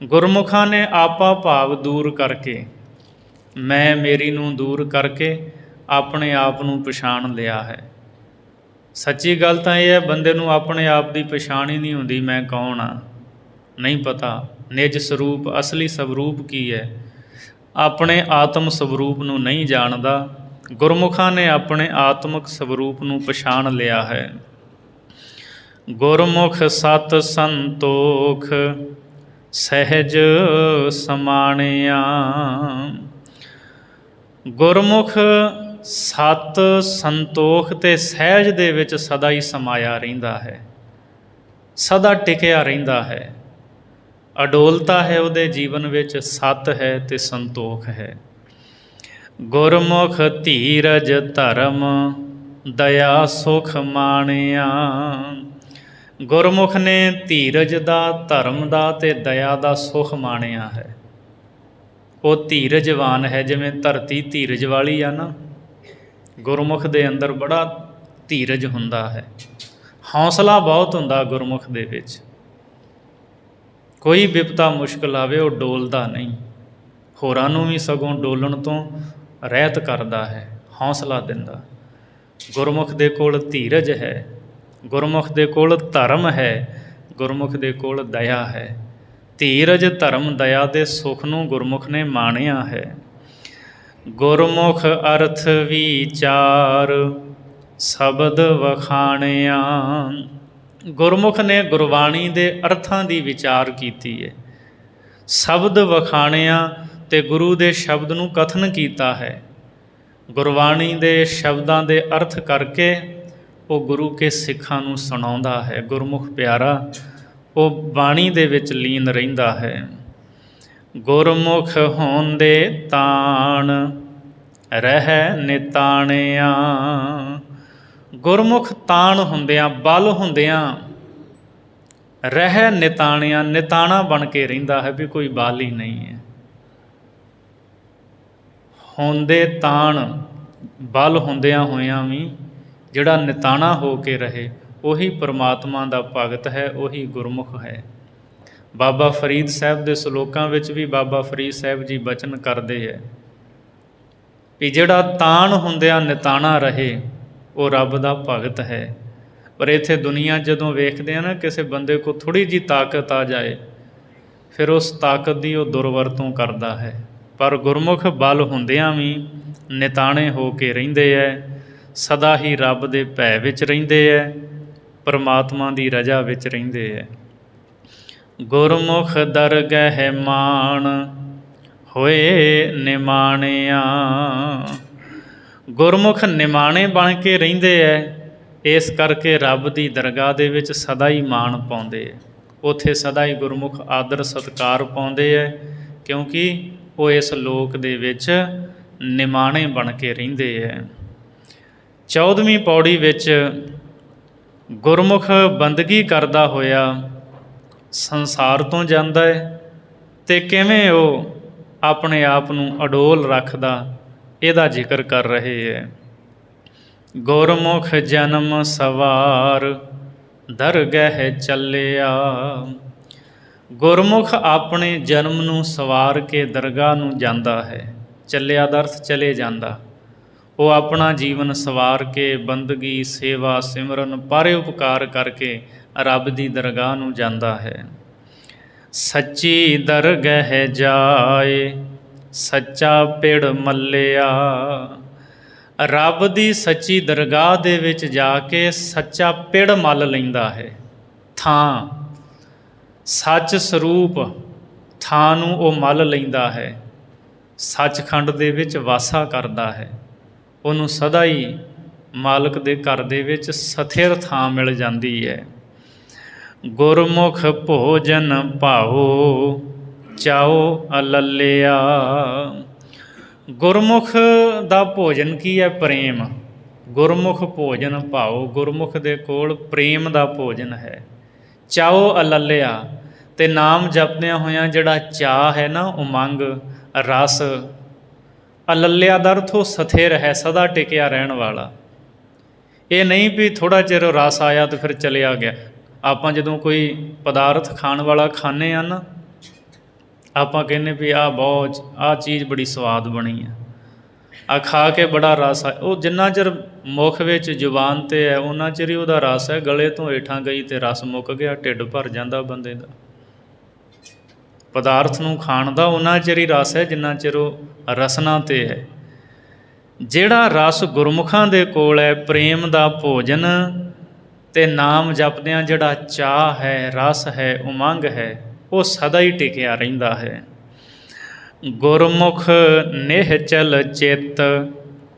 ਗੁਰਮੁਖਾਂ ਨੇ ਆਪਾ ਭਾਵ ਦੂਰ ਕਰਕੇ, ਮੈਂ ਮੇਰੀ ਨੂੰ ਦੂਰ ਕਰਕੇ ਆਪਣੇ ਆਪ ਨੂੰ ਪਛਾਣ ਲਿਆ ਹੈ। ਸੱਚੀ ਗੱਲ ਤਾਂ ਇਹ ਹੈ, ਬੰਦੇ ਨੂੰ ਆਪਣੇ ਆਪ ਦੀ ਪਛਾਣ ਹੀ ਨਹੀਂ ਹੁੰਦੀ, ਮੈਂ ਕੌਣ ਹਾਂ, ਨਹੀਂ ਪਤਾ। ਨਿਜ ਸਰੂਪ, ਅਸਲੀ ਸਵਰੂਪ ਕੀ ਹੈ, ਆਪਣੇ ਆਤਮ ਸਵਰੂਪ ਨੂੰ ਨਹੀਂ ਜਾਣਦਾ। ਗੁਰਮੁਖਾਂ ਨੇ ਆਪਣੇ ਆਤਮਿਕ ਸਵਰੂਪ ਨੂੰ ਪਛਾਣ ਲਿਆ ਹੈ। ਗੁਰਮੁਖ ਸਤ ਸੰਤੋਖ ਸਹਿਜ ਸਮਾਣਿਆ। ਗੁਰਮੁਖ ਸਤ ਸੰਤੋਖ ਅਤੇ ਸਹਿਜ ਦੇ ਵਿੱਚ ਸਦਾ ਹੀ ਸਮਾਇਆ ਰਹਿੰਦਾ ਹੈ, ਸਦਾ ਟਿਕਿਆ ਰਹਿੰਦਾ ਹੈ। ਅਡੋਲਤਾ ਹੈ ਉਹਦੇ ਜੀਵਨ ਵਿੱਚ, ਸਤ ਹੈ ਅਤੇ ਸੰਤੋਖ ਹੈ। ਗੁਰਮੁਖ ਧੀਰਜ ਧਰਮ ਦਇਆ ਸੁਖ ਮਾਣਿਆ। ਗੁਰਮੁਖ ਨੇ ਧੀਰਜ ਦਾ, ਧਰਮ ਦਾ ਅਤੇ ਦਇਆ ਦਾ ਸੁਖ ਮਾਣਿਆ ਹੈ। ਉਹ ਧੀਰਜਵਾਨ ਹੈ, ਜਿਵੇਂ ਧਰਤੀ ਧੀਰਜ ਵਾਲੀ ਆ ਨਾ, ਗੁਰਮੁਖ ਦੇ ਅੰਦਰ ਬੜਾ ਧੀਰਜ ਹੁੰਦਾ ਹੈ, ਹੌਸਲਾ ਬਹੁਤ ਹੁੰਦਾ ਗੁਰਮੁਖ ਦੇ ਵਿੱਚ। ਕੋਈ ਬਿਪਤਾ ਮੁਸ਼ਕਿਲ ਆਵੇ ਉਹ ਡੋਲਦਾ ਨਹੀਂ, ਹੋਰਾਂ ਨੂੰ ਵੀ ਸਗੋਂ ਡੋਲਣ ਤੋਂ ਰਹਿਤ ਕਰਦਾ ਹੈ, ਹੌਸਲਾ ਦਿੰਦਾ। ਗੁਰਮੁਖ ਦੇ ਕੋਲ ਧੀਰਜ ਹੈ, ਗੁਰਮੁਖ ਦੇ ਕੋਲ ਧਰਮ ਹੈ, ਗੁਰਮੁਖ ਦੇ ਕੋਲ ਦਇਆ ਹੈ। ਧੀਰਜ ਧਰਮ ਦਇਆ ਦੇ ਸੁੱਖ ਨੂੰ ਗੁਰਮੁਖ ਨੇ ਮਾਣਿਆ ਹੈ। ਗੁਰਮੁਖ ਅਰਥ ਵਿਚਾਰ ਸ਼ਬਦ ਵਖਾਣਿਆ। ਗੁਰਮੁਖ ਨੇ ਗੁਰਬਾਣੀ ਦੇ ਅਰਥਾਂ ਦੀ ਵਿਚਾਰ ਕੀਤੀ ਹੈ, ਸ਼ਬਦ ਵਖਾਣਿਆ ਅਤੇ ਗੁਰੂ ਦੇ ਸ਼ਬਦ ਨੂੰ ਕਥਨ ਕੀਤਾ ਹੈ। ਗੁਰਬਾਣੀ ਦੇ ਸ਼ਬਦਾਂ ਦੇ ਅਰਥ ਕਰਕੇ ਉਹ ਗੁਰੂ ਕੇ ਸਿੱਖਾਂ ਨੂੰ ਸੁਣਾਉਂਦਾ ਹੈ। ਗੁਰਮੁਖ ਪਿਆਰਾ ਉਹ ਬਾਣੀ ਦੇ ਵਿੱਚ ਲੀਨ ਰਹਿੰਦਾ ਹੈ। ਗੁਰਮੁਖ ਹੋਂਦੇ ਤਾਣ ਰਹਿ ਨਿਤਾਣਿਆ। ਗੁਰਮੁਖ ਤਾਣ ਹੁੰਦਿਆਂ, ਬਲ ਹੁੰਦਿਆਂ ਰਹਿ ਨਿਤਾਣਿਆ, ਨਿਤਾਣਾ ਬਣ ਕੇ ਰਹਿੰਦਾ ਹੈ ਵੀ ਕੋਈ ਬਲ ਹੀ ਨਹੀਂ ਹੈ। ਹੁੰਦੇ ਤਾਣ, ਬਲ ਹੁੰਦਿਆਂ ਹੋਇਆਂ ਵੀ ਜਿਹੜਾ ਨਿਤਾਣਾ ਹੋ ਕੇ ਰਹੇ, ਉਹੀ ਪਰਮਾਤਮਾ ਦਾ ਭਗਤ ਹੈ, ਉਹੀ ਗੁਰਮੁਖ ਹੈ। ਬਾਬਾ ਫਰੀਦ ਸਾਹਿਬ ਦੇ ਸਲੋਕਾਂ ਵਿੱਚ ਵੀ ਬਾਬਾ ਫਰੀਦ ਸਾਹਿਬ ਜੀ ਬਚਨ ਕਰਦੇ ਹੈ ਵੀ ਜਿਹੜਾ ਤਾਣ ਹੁੰਦਿਆਂ ਨਿਤਾਣਾ ਰਹੇ ਉਹ ਰੱਬ ਦਾ ਭਗਤ ਹੈ। ਪਰ ਇੱਥੇ ਦੁਨੀਆ ਜਦੋਂ ਵੇਖਦੇ ਆ ਨਾ, ਕਿਸੇ ਬੰਦੇ ਕੋਲ ਥੋੜ੍ਹੀ ਜਿਹੀ ਤਾਕਤ ਆ ਜਾਏ, ਫਿਰ ਉਸ ਤਾਕਤ ਦੀ ਉਹ ਦੁਰਵਰਤੋਂ ਕਰਦਾ ਹੈ। ਪਰ ਗੁਰਮੁਖ ਬਲ ਹੁੰਦਿਆਂ ਵੀ ਨਿਤਾਣੇ ਹੋ ਕੇ ਰਹਿੰਦੇ ਹੈ, ਸਦਾ ਹੀ ਰੱਬ ਦੇ ਭੈ ਵਿੱਚ ਰਹਿੰਦੇ ਹੈ, ਪਰਮਾਤਮਾ ਦੀ ਰਜਾ ਵਿੱਚ ਰਹਿੰਦੇ ਹੈ। ਗੁਰਮੁਖ ਦਰਗਹਿ ਮਾਣ ਹੋਏ ਨਿਮਾਣਿਆ। ਗੁਰਮੁਖ ਨਿਮਾਣੇ ਬਣ ਕੇ ਰਹਿੰਦੇ ਹੈ, ਇਸ ਕਰਕੇ ਰੱਬ ਦੀ ਦਰਗਾਹ ਦੇ ਵਿੱਚ ਸਦਾ ਹੀ ਮਾਣ ਪਾਉਂਦੇ ਹੈ। ਉੱਥੇ ਸਦਾ ਹੀ ਗੁਰਮੁਖ ਆਦਰ ਸਤਿਕਾਰ ਪਾਉਂਦੇ ਹੈ, ਕਿਉਂਕਿ ਉਹ ਇਸ ਲੋਕ ਦੇ ਵਿੱਚ ਨਿਮਾਣੇ ਬਣ ਕੇ ਰਹਿੰਦੇ ਹੈ। 14ਵੀਂ ਪੌੜੀ ਵਿੱਚ ਗੁਰਮੁਖ ਬੰਦਗੀ ਕਰਦਾ ਹੋਇਆ ਸੰਸਾਰ ਤੋਂ ਜਾਂਦਾ ਹੈ, ਅਤੇ ਕਿਵੇਂ ਉਹ ਆਪਣੇ ਆਪ ਨੂੰ ਅਡੋਲ ਰੱਖਦਾ, ਇਹਦਾ ਜ਼ਿਕਰ ਕਰ ਰਹੇ ਹੈ। ਗੁਰਮੁਖ ਜਨਮ ਸਵਾਰ ਦਰਗਹਿ ਚੱਲਿਆ। ਗੁਰਮੁਖ ਆਪਣੇ ਜਨਮ ਨੂੰ ਸਵਾਰ ਕੇ ਦਰਗਾਹ ਨੂੰ ਜਾਂਦਾ ਹੈ। ਚੱਲਿਆ ਦਾ ਅਰਥ ਚਲੇ ਜਾਂਦਾ। ਉਹ ਆਪਣਾ ਜੀਵਨ ਸਵਾਰ ਕੇ ਬੰਦਗੀ, ਸੇਵਾ, ਸਿਮਰਨ, ਪਰਉਪਕਾਰ ਕਰਕੇ ਰੱਬ ਦੀ ਦਰਗਾਹ ਨੂੰ ਜਾਂਦਾ ਹੈ। ਸੱਚੀ ਦਰਗਹਿ ਜਾਏ ਸੱਚਾ ਪਿੜ ਮੱਲਿਆ। ਰੱਬ ਦੀ ਸੱਚੀ ਦਰਗਾਹ ਦੇ ਵਿੱਚ ਜਾ ਕੇ ਸੱਚਾ ਪਿੜ ਮੱਲ ਲੈਂਦਾ ਹੈ। ਥਾਂ, ਸੱਚ ਸਰੂਪ ਥਾਂ ਨੂੰ ਉਹ ਮੱਲ ਲੈਂਦਾ ਹੈ। ਸੱਚਖੰਡ ਦੇ ਵਿੱਚ ਵਾਸਾ ਕਰਦਾ ਹੈ। ਉਹਨੂੰ ਸਦਾ ਹੀ ਮਾਲਕ ਦੇ ਘਰ ਦੇ ਵਿੱਚ ਸਥਿਰ ਥਾਂ ਮਿਲ ਜਾਂਦੀ ਹੈ। ਗੁਰਮੁਖ ਭੋਜਨ ਭਾਓ ਚਾਓ ਅਲੱਲਿਆ। ਗੁਰਮੁਖ ਦਾ ਭੋਜਨ ਕੀ ਹੈ? ਪ੍ਰੇਮ। ਗੁਰਮੁਖ ਭੋਜਨ ਭਾਓ, ਗੁਰਮੁਖ ਦੇ ਕੋਲ ਪ੍ਰੇਮ ਦਾ ਭੋਜਨ ਹੈ। ਚਾਓ ਅਲੱਲਿਆ, ਅਤੇ ਨਾਮ ਜਪਦਿਆਂ ਹੋਇਆਂ ਜਿਹੜਾ ਚਾਅ ਹੈ ਨਾ, ਉਮੰਗ, ਰਸ, ਅਲੱਲਿਆ ਦਾ ਅਰਥ ਉਹ ਸਥਿਰ ਹੈ, ਸਦਾ ਟਿਕਿਆ ਰਹਿਣ ਵਾਲਾ। ਇਹ ਨਹੀਂ ਵੀ ਥੋੜ੍ਹਾ ਚਿਰ ਰਸ ਆਇਆ ਅਤੇ ਫਿਰ ਚਲਿਆ ਗਿਆ। ਆਪਾਂ ਜਦੋਂ ਕੋਈ ਪਦਾਰਥ ਖਾਣ ਵਾਲਾ ਖਾਂਦੇ ਹਾਂ ਨਾ, ਆਪਾਂ ਕਹਿੰਦੇ ਵੀ ਆਹ ਚੀਜ਼ ਬੜੀ ਸਵਾਦ ਬਣੀ ਆ, ਆ ਖਾ ਕੇ ਬੜਾ ਰਸ ਆ। ਉਹ ਜਿੰਨਾ ਚਿਰ ਮੁੱਖ ਵਿੱਚ ਜ਼ੁਬਾਨ 'ਤੇ ਹੈ ਉਹਨਾਂ ਚਿਰ ਹੀ ਉਹਦਾ ਰਸ ਹੈ। ਗਲੇ ਤੋਂ ਹੇਠਾਂ ਗਈ ਅਤੇ ਰਸ ਮੁੱਕ ਗਿਆ, ਢਿੱਡ ਭਰ ਜਾਂਦਾ ਬੰਦੇ ਦਾ। ਪਦਾਰਥ ਨੂੰ ਖਾਣ ਦਾ ਉਹਨਾਂ ਚਿਰ ਹੀ ਰਸ ਹੈ ਜਿੰਨਾ ਚਿਰ ਉਹ ਰਸਨਾ 'ਤੇ ਹੈ। ਜਿਹੜਾ ਰਸ ਗੁਰਮੁਖਾਂ ਦੇ ਕੋਲ ਹੈ, ਪ੍ਰੇਮ ਦਾ ਭੋਜਨ ਅਤੇ ਨਾਮ ਜਪਦਿਆਂ ਜਿਹੜਾ ਚਾਅ ਹੈ, ਰਸ ਹੈ, ਉਮੰਗ ਹੈ, ਉਹ ਸਦਾ ਹੀ ਟਿਕਿਆ ਰਹਿੰਦਾ ਹੈ। ਗੁਰਮੁਖ ਨਿਹਚਲ ਚਿੱਤ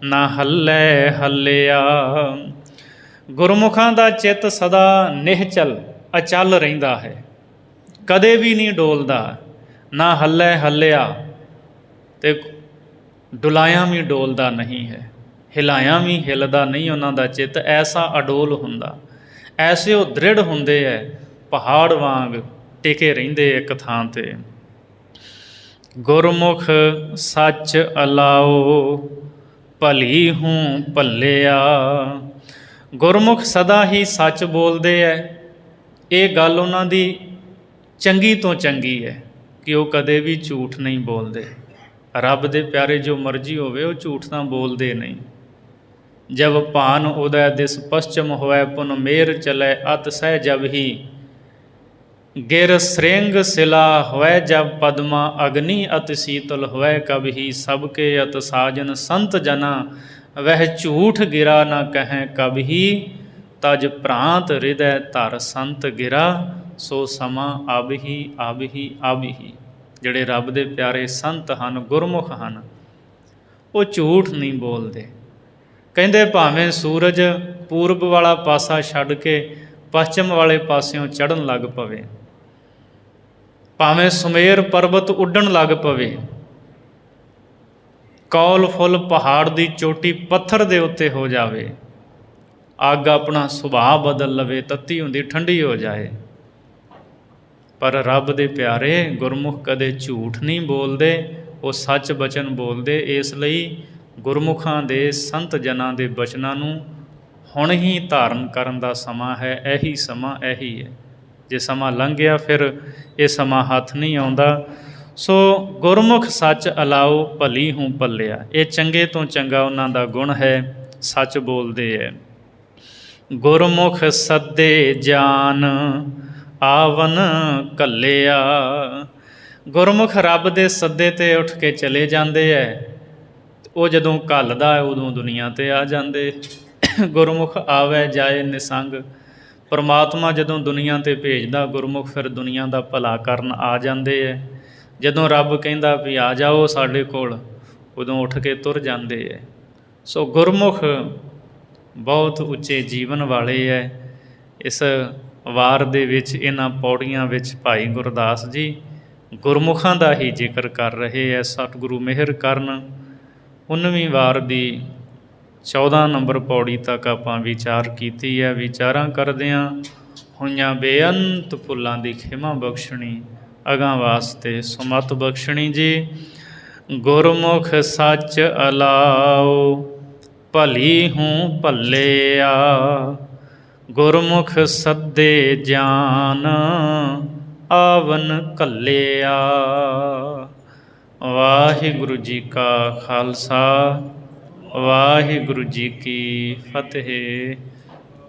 ਨਾ ਹੱਲੇ ਹੱਲਿਆ। ਗੁਰਮੁਖਾਂ ਦਾ ਚਿੱਤ ਸਦਾ ਨਿਹਚਲ, ਅਚਲ ਰਹਿੰਦਾ ਹੈ, ਕਦੇ ਵੀ ਨਹੀਂ ਡੋਲਦਾ। ਨਾ ਹੱਲੇ ਹੱਲਿਆ, ਅਤੇ ਡੁਲਾਇਆ ਵੀ ਡੋਲਦਾ ਨਹੀਂ ਹੈ, ਹਿਲਾਇਆ ਵੀ ਹਿੱਲਦਾ ਨਹੀਂ ਉਹਨਾਂ ਦਾ ਚਿੱਤ। ਐਸਾ ਅਡੋਲ ਹੁੰਦਾ, ਐਸੇ ਉਹ ਦ੍ਰਿੜ ਹੁੰਦੇ ਹੈ, ਪਹਾੜ ਵਾਂਗ ਟਿਕੇ ਰਹਿੰਦੇ ਇੱਕ ਥਾਂ 'ਤੇ। ਗੁਰਮੁਖ ਸੱਚ ਅਲਾਓ ਭਲੀ ਹੂੰ ਭੱਲਿਆ। ਗੁਰਮੁਖ ਸਦਾ ਹੀ ਸੱਚ ਬੋਲਦੇ ਹੈ। ਇਹ ਗੱਲ ਉਹਨਾਂ ਦੀ ਚੰਗੀ ਤੋਂ ਚੰਗੀ ਹੈ ਕਿ ਉਹ ਕਦੇ ਵੀ ਝੂਠ ਨਹੀਂ ਬੋਲਦੇ। ਰੱਬ ਦੇ ਪਿਆਰੇ ਜੋ ਮਰਜ਼ੀ ਹੋਵੇ, ਉਹ ਝੂਠ ਤਾਂ ਬੋਲਦੇ ਨਹੀਂ। ਜਬ ਭਾਨ ਉਦੈ ਦਿਸ ਪਸ਼ਚਮ ਹੋਇ ਪੁਨ ਮੇਰ ਚਲੈ ਅਤ ਸਹਿ ਜਬ ਹੀ ਗਿਰ ਸ੍ਰਿੰਗ ਸਿਲਾ ਹੋਇ ਜਬ ਪਦਮਾ ਅਗਨੀ ਅਤਿ ਸੀਤਲ ਹੋਇ ਕਬ ਹੀ ਸਭ ਕੇ ਅਤ ਸਾਜਨ ਸੰਤ ਜਨਾ ਵਹਿ ਝੂਠ ਗਿਰਾ ਨਾ ਕਹਿ ਕਬ ਹੀ ਤਜ ਭ੍ਰਾਂਤ ਹਿਰਦੈ ਧਰ ਸੰਤ ਗਿਰਾ ਸੋ ਸਮਾਂ ਅਬ ਹੀ ਅਬ ਹੀ ਅਬ ਹੀ। ਜਿਹੜੇ ਰੱਬ ਦੇ ਪਿਆਰੇ ਸੰਤ ਹਨ, ਗੁਰਮੁਖ ਹਨ, ਉਹ ਝੂਠ ਨਹੀਂ ਬੋਲਦੇ। ਕਹਿੰਦੇ ਭਾਵੇਂ ਸੂਰਜ ਪੂਰਬ ਵਾਲਾ ਪਾਸਾ ਛੱਡ ਕੇ ਪੱਛਮ ਵਾਲੇ ਪਾਸਿਓਂ ਚੜ੍ਹਨ ਲੱਗ ਪਵੇ, ਭਾਵੇਂ ਸੁਮੇਰ ਪਰਬਤ ਉੱਡਣ ਲੱਗ ਪਵੇ, ਕੌਲ ਫੁੱਲ ਪਹਾੜ ਦੀ ਚੋਟੀ ਪੱਥਰ ਦੇ ਉੱਤੇ ਹੋ ਜਾਵੇ, ਅੱਗ ਆਪਣਾ ਸੁਭਾਅ ਬਦਲ ਲਵੇ, ਤੱਤੀ ਹੁੰਦੀ ਠੰਡੀ ਹੋ ਜਾਏ, ਪਰ ਰੱਬ ਦੇ ਪਿਆਰੇ ਗੁਰਮੁਖ ਕਦੇ ਝੂਠ ਨਹੀਂ ਬੋਲਦੇ, ਉਹ ਸੱਚ ਬਚਨ ਬੋਲਦੇ। ਇਸ ਲਈ ਗੁਰਮੁਖਾਂ ਦੇ ਸੰਤ ਜਨਾਂ ਦੇ ਬਚਨਾਂ ਨੂੰ ਹੁਣ ਹੀ ਧਾਰਨ ਕਰਨ ਦਾ ਸਮਾਂ ਹੈ। ਇਹੀ ਸਮਾਂ ਇਹੀ ਹੈ। ਜੇ ਸਮਾਂ ਲੰਘ ਗਿਆ ਫਿਰ ਇਹ ਸਮਾਂ ਹੱਥ ਨਹੀਂ ਆਉਂਦਾ। ਸੋ ਗੁਰਮੁਖ ਸੱਚ ਅਲਾਓ ਭਲੀ ਹੂੰ ਭੱਲਿਆ। ਇਹ ਚੰਗੇ ਤੋਂ ਚੰਗਾ ਉਹਨਾਂ ਦਾ ਗੁਣ ਹੈ, ਸੱਚ ਬੋਲਦੇ ਹੈ। ਗੁਰਮੁਖ ਸੱਦੇ ਜਾਨ ਆਵਨ ਘੱਲਿਆ। ਗੁਰਮੁਖ ਰੱਬ ਦੇ ਸੱਦੇ 'ਤੇ ਉੱਠ ਕੇ ਚਲੇ ਜਾਂਦੇ ਹੈ, ਉਹ ਜਦੋਂ ਘੱਲਦਾ ਉਦੋਂ ਦੁਨੀਆ 'ਤੇ ਆ ਜਾਂਦੇ। ਗੁਰਮੁਖ ਆਵੈ ਜਾਏ ਨਿਸੰਗ। ਪਰਮਾਤਮਾ ਜਦੋਂ ਦੁਨੀਆ 'ਤੇ ਭੇਜਦਾ ਗੁਰਮੁਖ, ਫਿਰ ਦੁਨੀਆ ਦਾ ਭਲਾ ਕਰਨ ਆ ਜਾਂਦੇ ਹੈ। ਜਦੋਂ ਰੱਬ ਕਹਿੰਦਾ ਵੀ ਆ ਜਾਓ ਸਾਡੇ ਕੋਲ, ਉਦੋਂ ਉੱਠ ਕੇ ਤੁਰ ਜਾਂਦੇ ਹੈ। ਸੋ ਗੁਰਮੁਖ ਬਹੁਤ ਉੱਚੇ ਜੀਵਨ ਵਾਲੇ ਹੈ। ਇਸ ਵਾਰ ਦੇ ਵਿੱਚ ਇਹਨਾਂ ਪੌੜੀਆਂ ਵਿੱਚ ਭਾਈ ਗੁਰਦਾਸ ਜੀ ਗੁਰਮੁਖਾਂ ਦਾ ਹੀ ਜ਼ਿਕਰ ਕਰ ਰਹੇ ਹੈ। ਸਤਿਗੁਰੂ ਮਿਹਰ ਕਰਨ 19ਵੀਂ ਵਾਰ ਦੀ 14 ਨੰਬਰ ਪੌੜੀ ਤੱਕ ਆਪਾਂ ਵਿਚਾਰ ਕੀਤੀ ਹੈ। ਵਿਚਾਰਾਂ ਕਰਦਿਆਂ ਹੋਈਆਂ ਬੇਅੰਤ ਭੁੱਲਾਂ ਦੀ ਖਿਮਾ ਬਖਸ਼ਣੀ, ਅਗਾਂਹ ਵਾਸਤੇ ਸੁਮਤ ਬਖਸ਼ਣੀ ਜੀ। ਗੁਰਮੁਖ ਸੱਚ ਅਲਾਓ, ਭਲੀ ਹੂੰ ਭੱਲਿਆ। ਗੁਰਮੁਖ ਸੱਦੇ ਜਾਨ, ਆਵਨ ਘੱਲਿਆ। ਵਾਹਿਗੁਰੂ ਜੀ ਕਾ ਖਾਲਸਾ, ਵਾਹਿਗੁਰੂ ਜੀ ਕੀ ਫਤਿਹ।